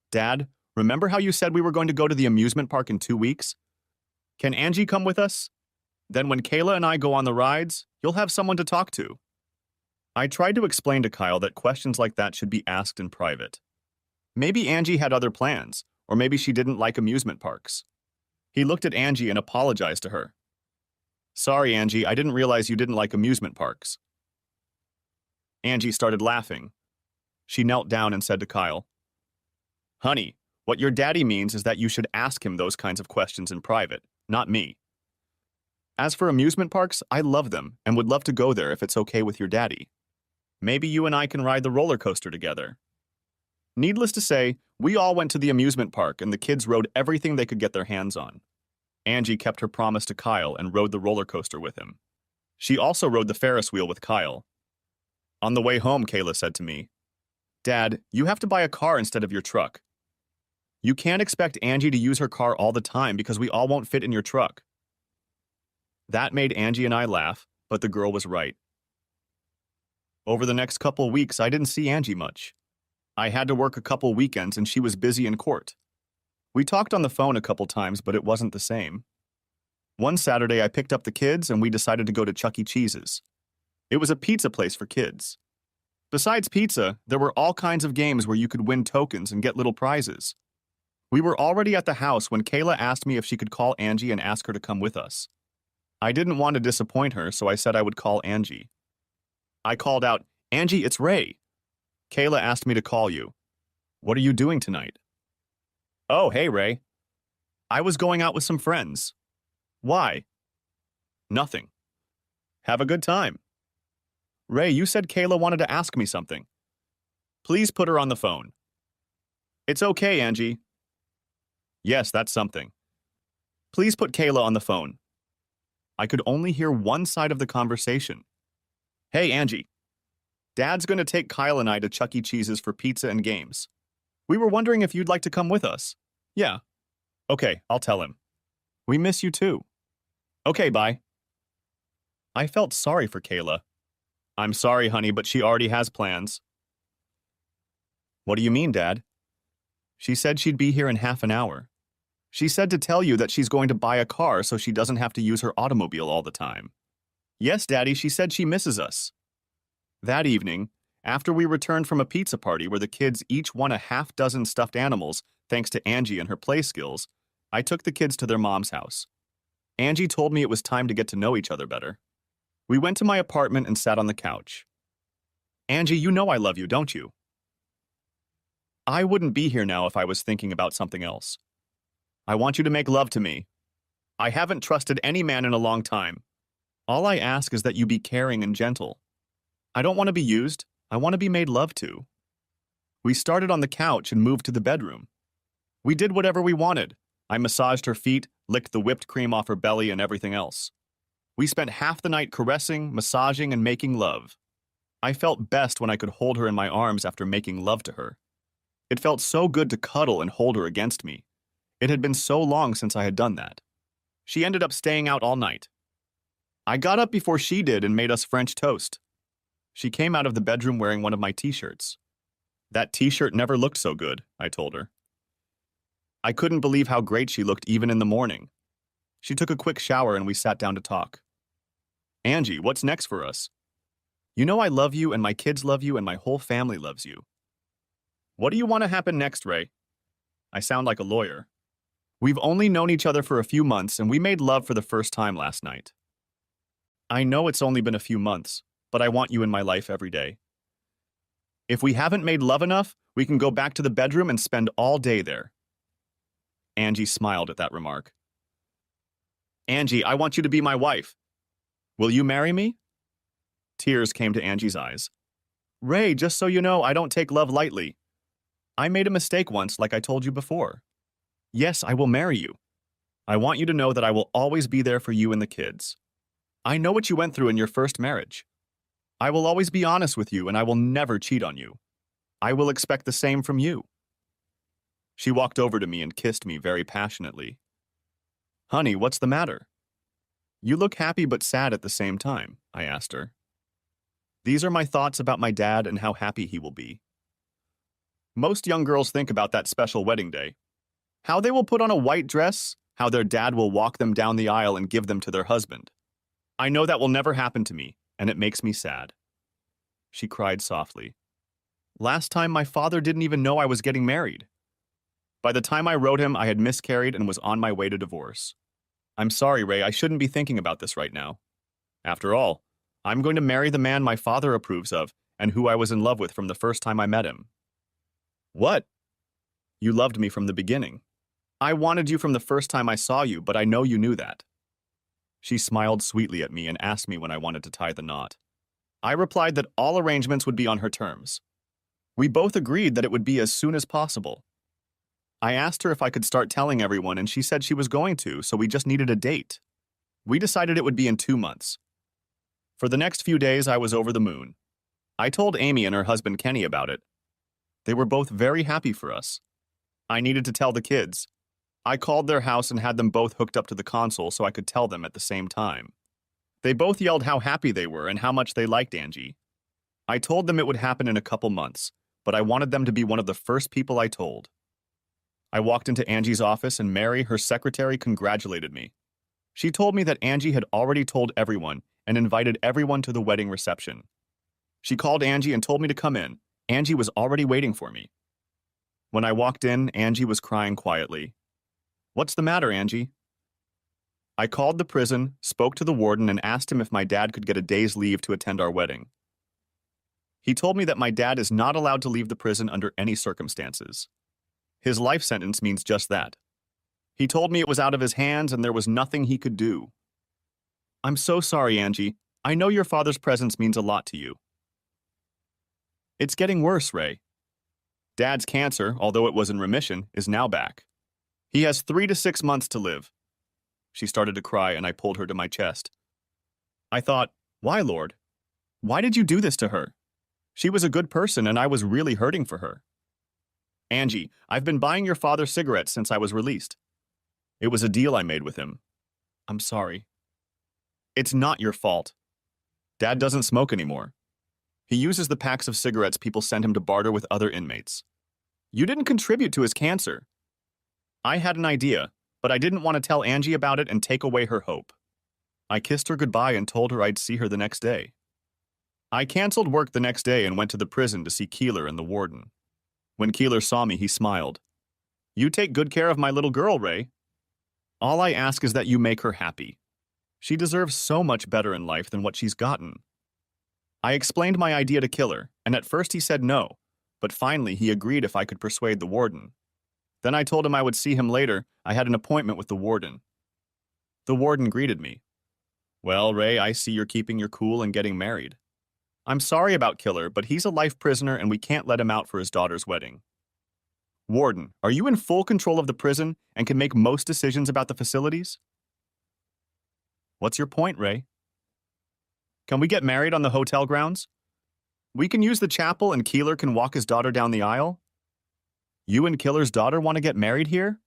"Dad, remember how you said we were going to go to the amusement park in 2 weeks? Can Angie come with us? Then when Kayla and I go on the rides, you'll have someone to talk to." I tried to explain to Kyle that questions like that should be asked in private. Maybe Angie had other plans, or maybe she didn't like amusement parks. He looked at Angie and apologized to her. "Sorry, Angie, I didn't realize you didn't like amusement parks." Angie started laughing. She knelt down and said to Kyle, "Honey, what your daddy means is that you should ask him those kinds of questions in private, not me. As for amusement parks, I love them and would love to go there if it's okay with your daddy. Maybe you and I can ride the roller coaster together." Needless to say, we all went to the amusement park and the kids rode everything they could get their hands on. Angie kept her promise to Kyle and rode the roller coaster with him. She also rode the Ferris wheel with Kyle. On the way home, Kayla said to me, "Dad, you have to buy a car instead of your truck. You can't expect Angie to use her car all the time because we all won't fit in your truck." That made Angie and I laugh, but the girl was right. Over the next couple weeks, I didn't see Angie much. I had to work a couple weekends and she was busy in court. We talked on the phone a couple times, but it wasn't the same. One Saturday, I picked up the kids and we decided to go to Chuck E. Cheese's. It was a pizza place for kids. Besides pizza, there were all kinds of games where you could win tokens and get little prizes. We were already at the house when Kayla asked me if she could call Angie and ask her to come with us. I didn't want to disappoint her, so I said I would call Angie. I called out, "Angie, it's Ray. Kayla asked me to call you. What are you doing tonight?" "Oh, hey, Ray. I was going out with some friends." "Why?" "Nothing." "Have a good time." "Ray, you said Kayla wanted to ask me something." "Please put her on the phone." "It's okay, Angie." "Yes, that's something." "Please put Kayla on the phone." I could only hear one side of the conversation. "Hey, Angie. Dad's going to take Kyle and I to Chuck E. Cheese's for pizza and games. We were wondering if you'd like to come with us." "Yeah." "Okay, I'll tell him." "We miss you too." "Okay, bye." I felt sorry for Kayla. "I'm sorry, honey, but she already has plans." "What do you mean, Dad?" "She said she'd be here in half an hour." She said to tell you that she's going to buy a car so she doesn't have to use her automobile all the time. Yes, Daddy, she said she misses us. That evening, after we returned from a pizza party where the kids each won a half-dozen stuffed animals thanks to Angie and her play skills, I took the kids to their mom's house. Angie told me it was time to get to know each other better. We went to my apartment and sat on the couch. Angie, you know I love you, don't you? I wouldn't be here now if I was thinking about something else. I want you to make love to me. I haven't trusted any man in a long time. All I ask is that you be caring and gentle. I don't want to be used. I want to be made love to. We started on the couch and moved to the bedroom. We did whatever we wanted. I massaged her feet, licked the whipped cream off her belly, and everything else. We spent half the night caressing, massaging, and making love. I felt best when I could hold her in my arms after making love to her. It felt so good to cuddle and hold her against me. It had been so long since I had done that. She ended up staying out all night. I got up before she did and made us French toast. She came out of the bedroom wearing one of my t-shirts. That t-shirt never looked so good, I told her. I couldn't believe how great she looked even in the morning. She took a quick shower and we sat down to talk. Angie, what's next for us? You know I love you and my kids love you and my whole family loves you. What do you want to happen next, Ray? I sound like a lawyer. We've only known each other for a few months and we made love for the first time last night. I know it's only been a few months, but I want you in my life every day. If we haven't made love enough, we can go back to the bedroom and spend all day there. Angie smiled at that remark. Angie, I want you to be my wife. Will you marry me? Tears came to Angie's eyes. Ray, just so you know, I don't take love lightly. I made a mistake once, like I told you before. Yes, I will marry you. I want you to know that I will always be there for you and the kids. I know what you went through in your first marriage. I will always be honest with you and I will never cheat on you. I will expect the same from you. She walked over to me and kissed me very passionately. Honey, what's the matter? You look happy but sad at the same time, I asked her. These are my thoughts about my dad and how happy he will be. Most young girls think about that special wedding day. How they will put on a white dress, how their dad will walk them down the aisle and give them to their husband. I know that will never happen to me, and it makes me sad. She cried softly. Last time, my father didn't even know I was getting married. By the time I wrote him, I had miscarried and was on my way to divorce. I'm sorry, Ray, I shouldn't be thinking about this right now. After all, I'm going to marry the man my father approves of and who I was in love with from the first time I met him. What? You loved me from the beginning. I wanted you from the first time I saw you, but I know you knew that. She smiled sweetly at me and asked me when I wanted to tie the knot. I replied that all arrangements would be on her terms. We both agreed that it would be as soon as possible. I asked her if I could start telling everyone, and she said she was going to, so we just needed a date. We decided it would be in 2 months. For the next few days, I was over the moon. I told Amy and her husband Kenny about it. They were both very happy for us. I needed to tell the kids. I called their house and had them both hooked up to the console so I could tell them at the same time. They both yelled how happy they were and how much they liked Angie. I told them it would happen in a couple months, but I wanted them to be one of the first people I told. I walked into Angie's office and Mary, her secretary, congratulated me. She told me that Angie had already told everyone and invited everyone to the wedding reception. She called Angie and told me to come in. Angie was already waiting for me. When I walked in, Angie was crying quietly. What's the matter, Angie? I called the prison, spoke to the warden, and asked him if my dad could get a day's leave to attend our wedding. He told me that my dad is not allowed to leave the prison under any circumstances. His life sentence means just that. He told me it was out of his hands and there was nothing he could do. I'm so sorry, Angie. I know your father's presence means a lot to you. It's getting worse, Ray. Dad's cancer, although it was in remission, is now back. He has 3 to 6 months to live. She started to cry and I pulled her to my chest. I thought, why, Lord? Why did you do this to her? She was a good person and I was really hurting for her. Angie, I've been buying your father cigarettes since I was released. It was a deal I made with him. I'm sorry. It's not your fault. Dad doesn't smoke anymore. He uses the packs of cigarettes people send him to barter with other inmates. You didn't contribute to his cancer. I had an idea. but I didn't want to tell Angie about it and take away her hope. I kissed her goodbye and told her I'd see her the next day. I canceled work the next day and went to the prison to see Keeler and the warden. When Keeler saw me, he smiled. "You take good care of my little girl, Ray. All I ask is that you make her happy. She deserves so much better in life than what she's gotten." I explained my idea to Keeler, and at first he said no, but finally he agreed if I could persuade the warden. Then I told him I would see him later. I had an appointment with the warden. The warden greeted me. "Well, Ray, I see you're keeping your cool and getting married. I'm sorry about Keeler, but he's a life prisoner and we can't let him out for his daughter's wedding." "Warden, are you in full control of the prison and can make most decisions about the facilities?" "What's your point, Ray?" "Can we get married on the hotel grounds? We can use the chapel and Keeler can walk his daughter down the aisle." "You and Keeler's daughter want to get married here?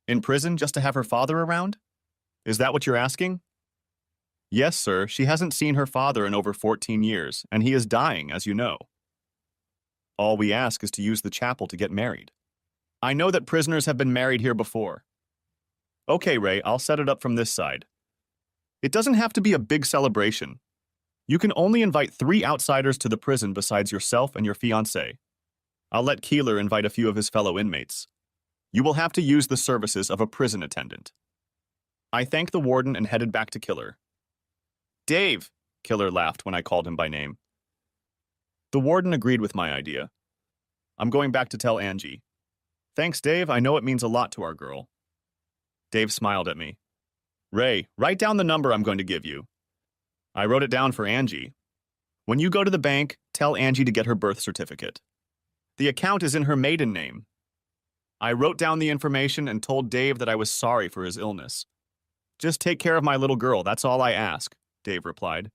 In prison just to have her father around? Is that what you're asking?" "Yes, sir. She hasn't seen her father in over 14 years, and he is dying, as you know. All we ask is to use the chapel to get married. I know that prisoners have been married here before." "Okay, Ray, I'll set it up from this side. It doesn't have to be a big celebration. You can only invite 3 outsiders to the prison besides yourself and your fiancée. I'll let Keeler invite a few of his fellow inmates. You will have to use the services of a prison attendant." I thanked the warden and headed back to Keeler. "Dave," Keeler laughed when I called him by name. The warden agreed with my idea. "I'm going back to tell Angie." "Thanks, Dave. I know it means a lot to our girl." Dave smiled at me. "Ray, write down the number I'm going to give you." I wrote it down for Angie. "When you go to the bank, tell Angie to get her birth certificate. The account is in her maiden name." I wrote down the information and told Dave that I was sorry for his illness. "Just take care of my little girl, that's all I ask," Dave replied.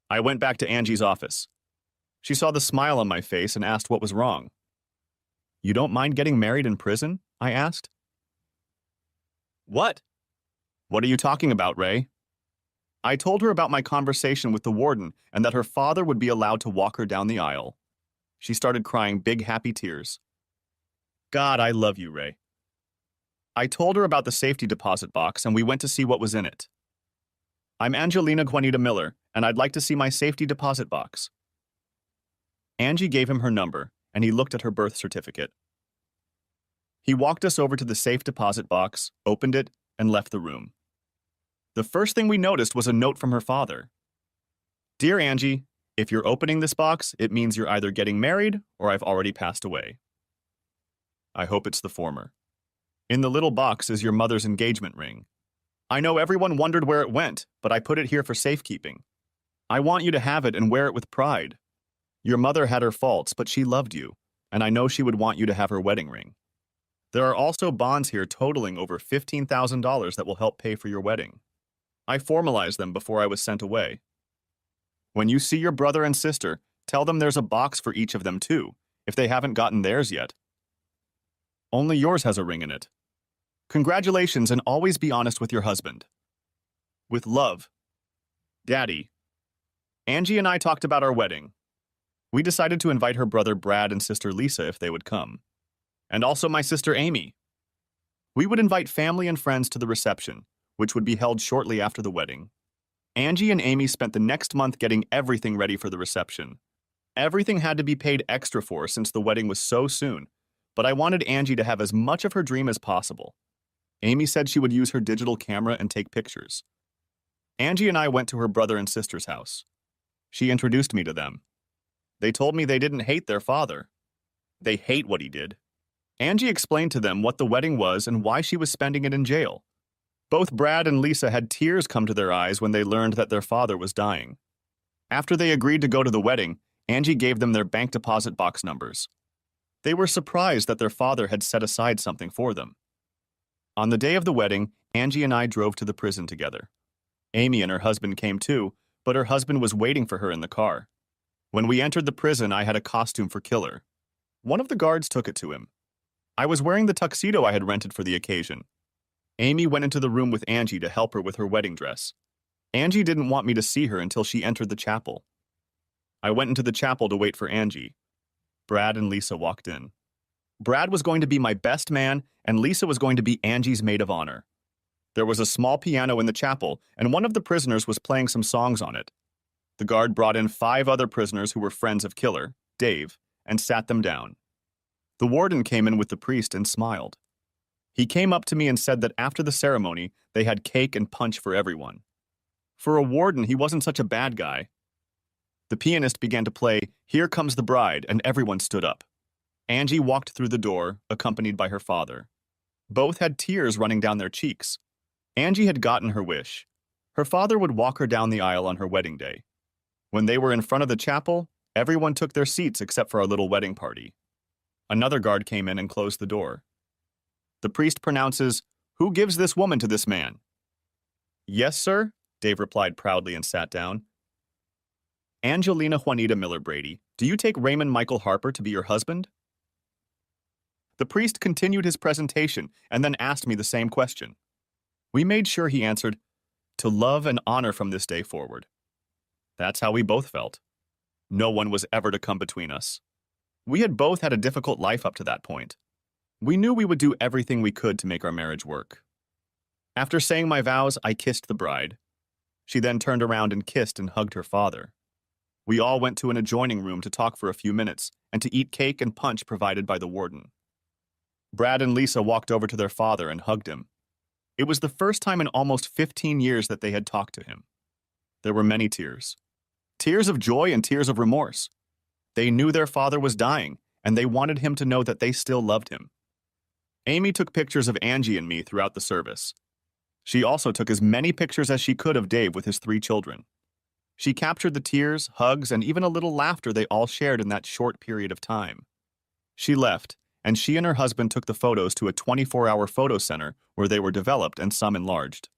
I went back to Angie's office. She saw the smile on my face and asked what was wrong. "You don't mind getting married in prison?" I asked. "What? What are you talking about, Ray?" I told her about my conversation with the warden and that her father would be allowed to walk her down the aisle. She started crying big, happy tears. "God, I love you, Ray." I told her about the safety deposit box and we went to see what was in it. "I'm Angelina Juanita Miller, and I'd like to see my safety deposit box." Angie gave him her number, and he looked at her birth certificate. He walked us over to the safe deposit box, opened it, and left the room. The first thing we noticed was a note from her father. "Dear Angie, if you're opening this box, it means you're either getting married or I've already passed away. I hope it's the former. In the little box is your mother's engagement ring. I know everyone wondered where it went, but I put it here for safekeeping. I want you to have it and wear it with pride. Your mother had her faults, but she loved you, and I know she would want you to have her wedding ring. There are also bonds here totaling over $15,000 that will help pay for your wedding. I formalized them before I was sent away. When you see your brother and sister, tell them there's a box for each of them too, if they haven't gotten theirs yet. Only yours has a ring in it. Congratulations, and always be honest with your husband. With love, Daddy." Angie and I talked about our wedding. We decided to invite her brother Brad and sister Lisa if they would come. And also my sister Amy. We would invite family and friends to the reception, which would be held shortly after the wedding. Angie and Amy spent the next month getting everything ready for the reception. Everything had to be paid extra for since the wedding was so soon, but I wanted Angie to have as much of her dream as possible. Amy said she would use her digital camera and take pictures. Angie and I went to her brother and sister's house. She introduced me to them. They told me they didn't hate their father. They hate what he did. Angie explained to them what the wedding was and why she was spending it in jail. Both Brad and Lisa had tears come to their eyes when they learned that their father was dying. After they agreed to go to the wedding, Angie gave them their bank deposit box numbers. They were surprised that their father had set aside something for them. On the day of the wedding, Angie and I drove to the prison together. Amy and her husband came too, but her husband was waiting for her in the car. When we entered the prison, I had a costume for Keeler. One of the guards took it to him. I was wearing the tuxedo I had rented for the occasion. Amy went into the room with Angie to help her with her wedding dress. Angie didn't want me to see her until she entered the chapel. I went into the chapel to wait for Angie. Brad and Lisa walked in. Brad was going to be my best man, and Lisa was going to be Angie's maid of honor. There was a small piano in the chapel, and one of the prisoners was playing some songs on it. The guard brought in 5 other prisoners who were friends of Killer, Dave, and sat them down. The warden came in with the priest and smiled. He came up to me and said that after the ceremony, they had cake and punch for everyone. For a warden, he wasn't such a bad guy. The pianist began to play Here Comes the Bride, and everyone stood up. Angie walked through the door, accompanied by her father. Both had tears running down their cheeks. Angie had gotten her wish. Her father would walk her down the aisle on her wedding day. When they were in front of the chapel, everyone took their seats except for our little wedding party. Another guard came in and closed the door. The priest pronounces, "Who gives this woman to this man?" "Yes, sir," Dave replied proudly and sat down. "Angelina Juanita Miller Brady, do you take Raymond Michael Harper to be your husband?" The priest continued his presentation and then asked me the same question. We made sure he answered, "To love and honor from this day forward." That's how we both felt. No one was ever to come between us. We had both had a difficult life up to that point. We knew we would do everything we could to make our marriage work. After saying my vows, I kissed the bride. She then turned around and kissed and hugged her father. We all went to an adjoining room to talk for a few minutes and to eat cake and punch provided by the warden. Brad and Lisa walked over to their father and hugged him. It was the first time in almost 15 years that they had talked to him. There were many tears. Tears of joy and tears of remorse. They knew their father was dying, and they wanted him to know that they still loved him. Amy took pictures of Angie and me throughout the service. She also took as many pictures as she could of Dave with his 3 children. She captured the tears, hugs, and even a little laughter they all shared in that short period of time. She left, and she and her husband took the photos to a 24-hour photo center where they were developed and some enlarged.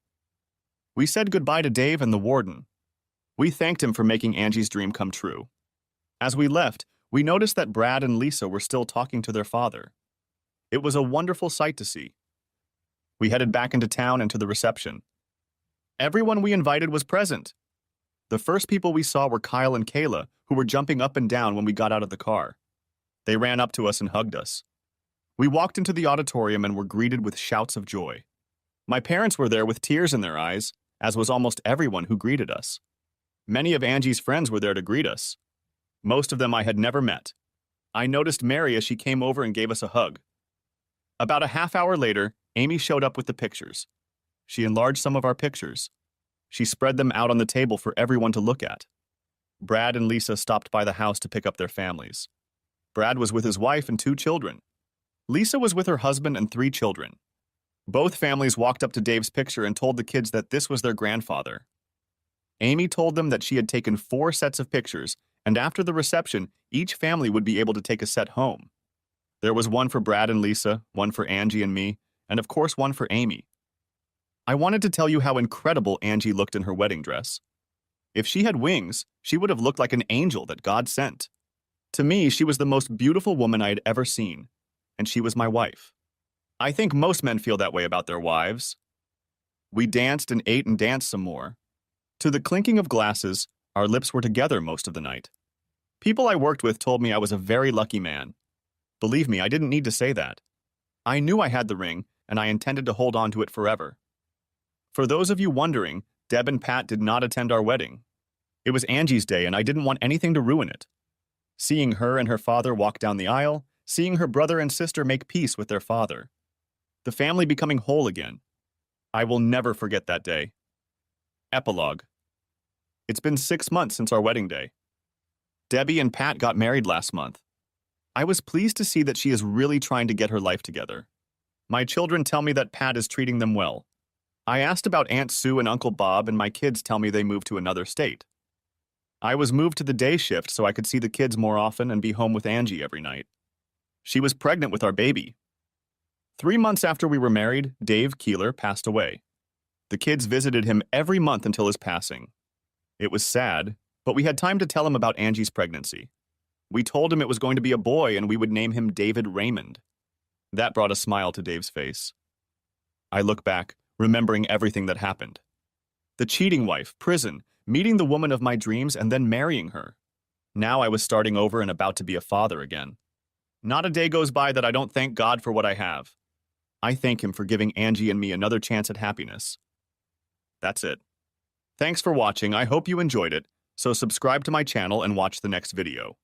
We said goodbye to Dave and the warden. We thanked him for making Angie's dream come true. As we left, we noticed that Brad and Lisa were still talking to their father. It was a wonderful sight to see. We headed back into town and to the reception. Everyone we invited was present. The first people we saw were Kyle and Kayla, who were jumping up and down when we got out of the car. They ran up to us and hugged us. We walked into the auditorium and were greeted with shouts of joy. My parents were there with tears in their eyes, as was almost everyone who greeted us. Many of Angie's friends were there to greet us. Most of them I had never met. I noticed Mary as she came over and gave us a hug. About a half hour later, Amy showed up with the pictures. She enlarged some of our pictures. She spread them out on the table for everyone to look at. Brad and Lisa stopped by the house to pick up their families. Brad was with his wife and 2 children. Lisa was with her husband and 3 children. Both families walked up to Dave's picture and told the kids that this was their grandfather. Amy told them that she had taken 4 sets of pictures, and after the reception, each family would be able to take a set home. There was one for Brad and Lisa, one for Angie and me, and of course one for Amy. I wanted to tell you how incredible Angie looked in her wedding dress. If she had wings, she would have looked like an angel that God sent. To me, she was the most beautiful woman I had ever seen, and she was my wife. I think most men feel that way about their wives. We danced and ate and danced some more. To the clinking of glasses, our lips were together most of the night. People I worked with told me I was a very lucky man. Believe me, I didn't need to say that. I knew I had the ring, and I intended to hold on to it forever. For those of you wondering, Deb and Pat did not attend our wedding. It was Angie's day, and I didn't want anything to ruin it. Seeing her and her father walk down the aisle, seeing her brother and sister make peace with their father. The family becoming whole again. I will never forget that day. Epilogue. It's been 6 months since our wedding day. Debbie and Pat got married last month. I was pleased to see that she is really trying to get her life together. My children tell me that Pat is treating them well. I asked about Aunt Sue and Uncle Bob, and my kids tell me they moved to another state. I was moved to the day shift so I could see the kids more often and be home with Angie every night. She was pregnant with our baby. 3 months after we were married, Dave Keeler passed away. The kids visited him every month until his passing. It was sad, but we had time to tell him about Angie's pregnancy. We told him it was going to be a boy and we would name him David Raymond. That brought a smile to Dave's face. I look back, remembering everything that happened. The cheating wife, prison, meeting the woman of my dreams and then marrying her. Now I was starting over and about to be a father again. Not a day goes by that I don't thank God for what I have. I thank him for giving Angie and me another chance at happiness. That's it. Thanks for watching. I hope you enjoyed it. So subscribe to my channel and watch the next video.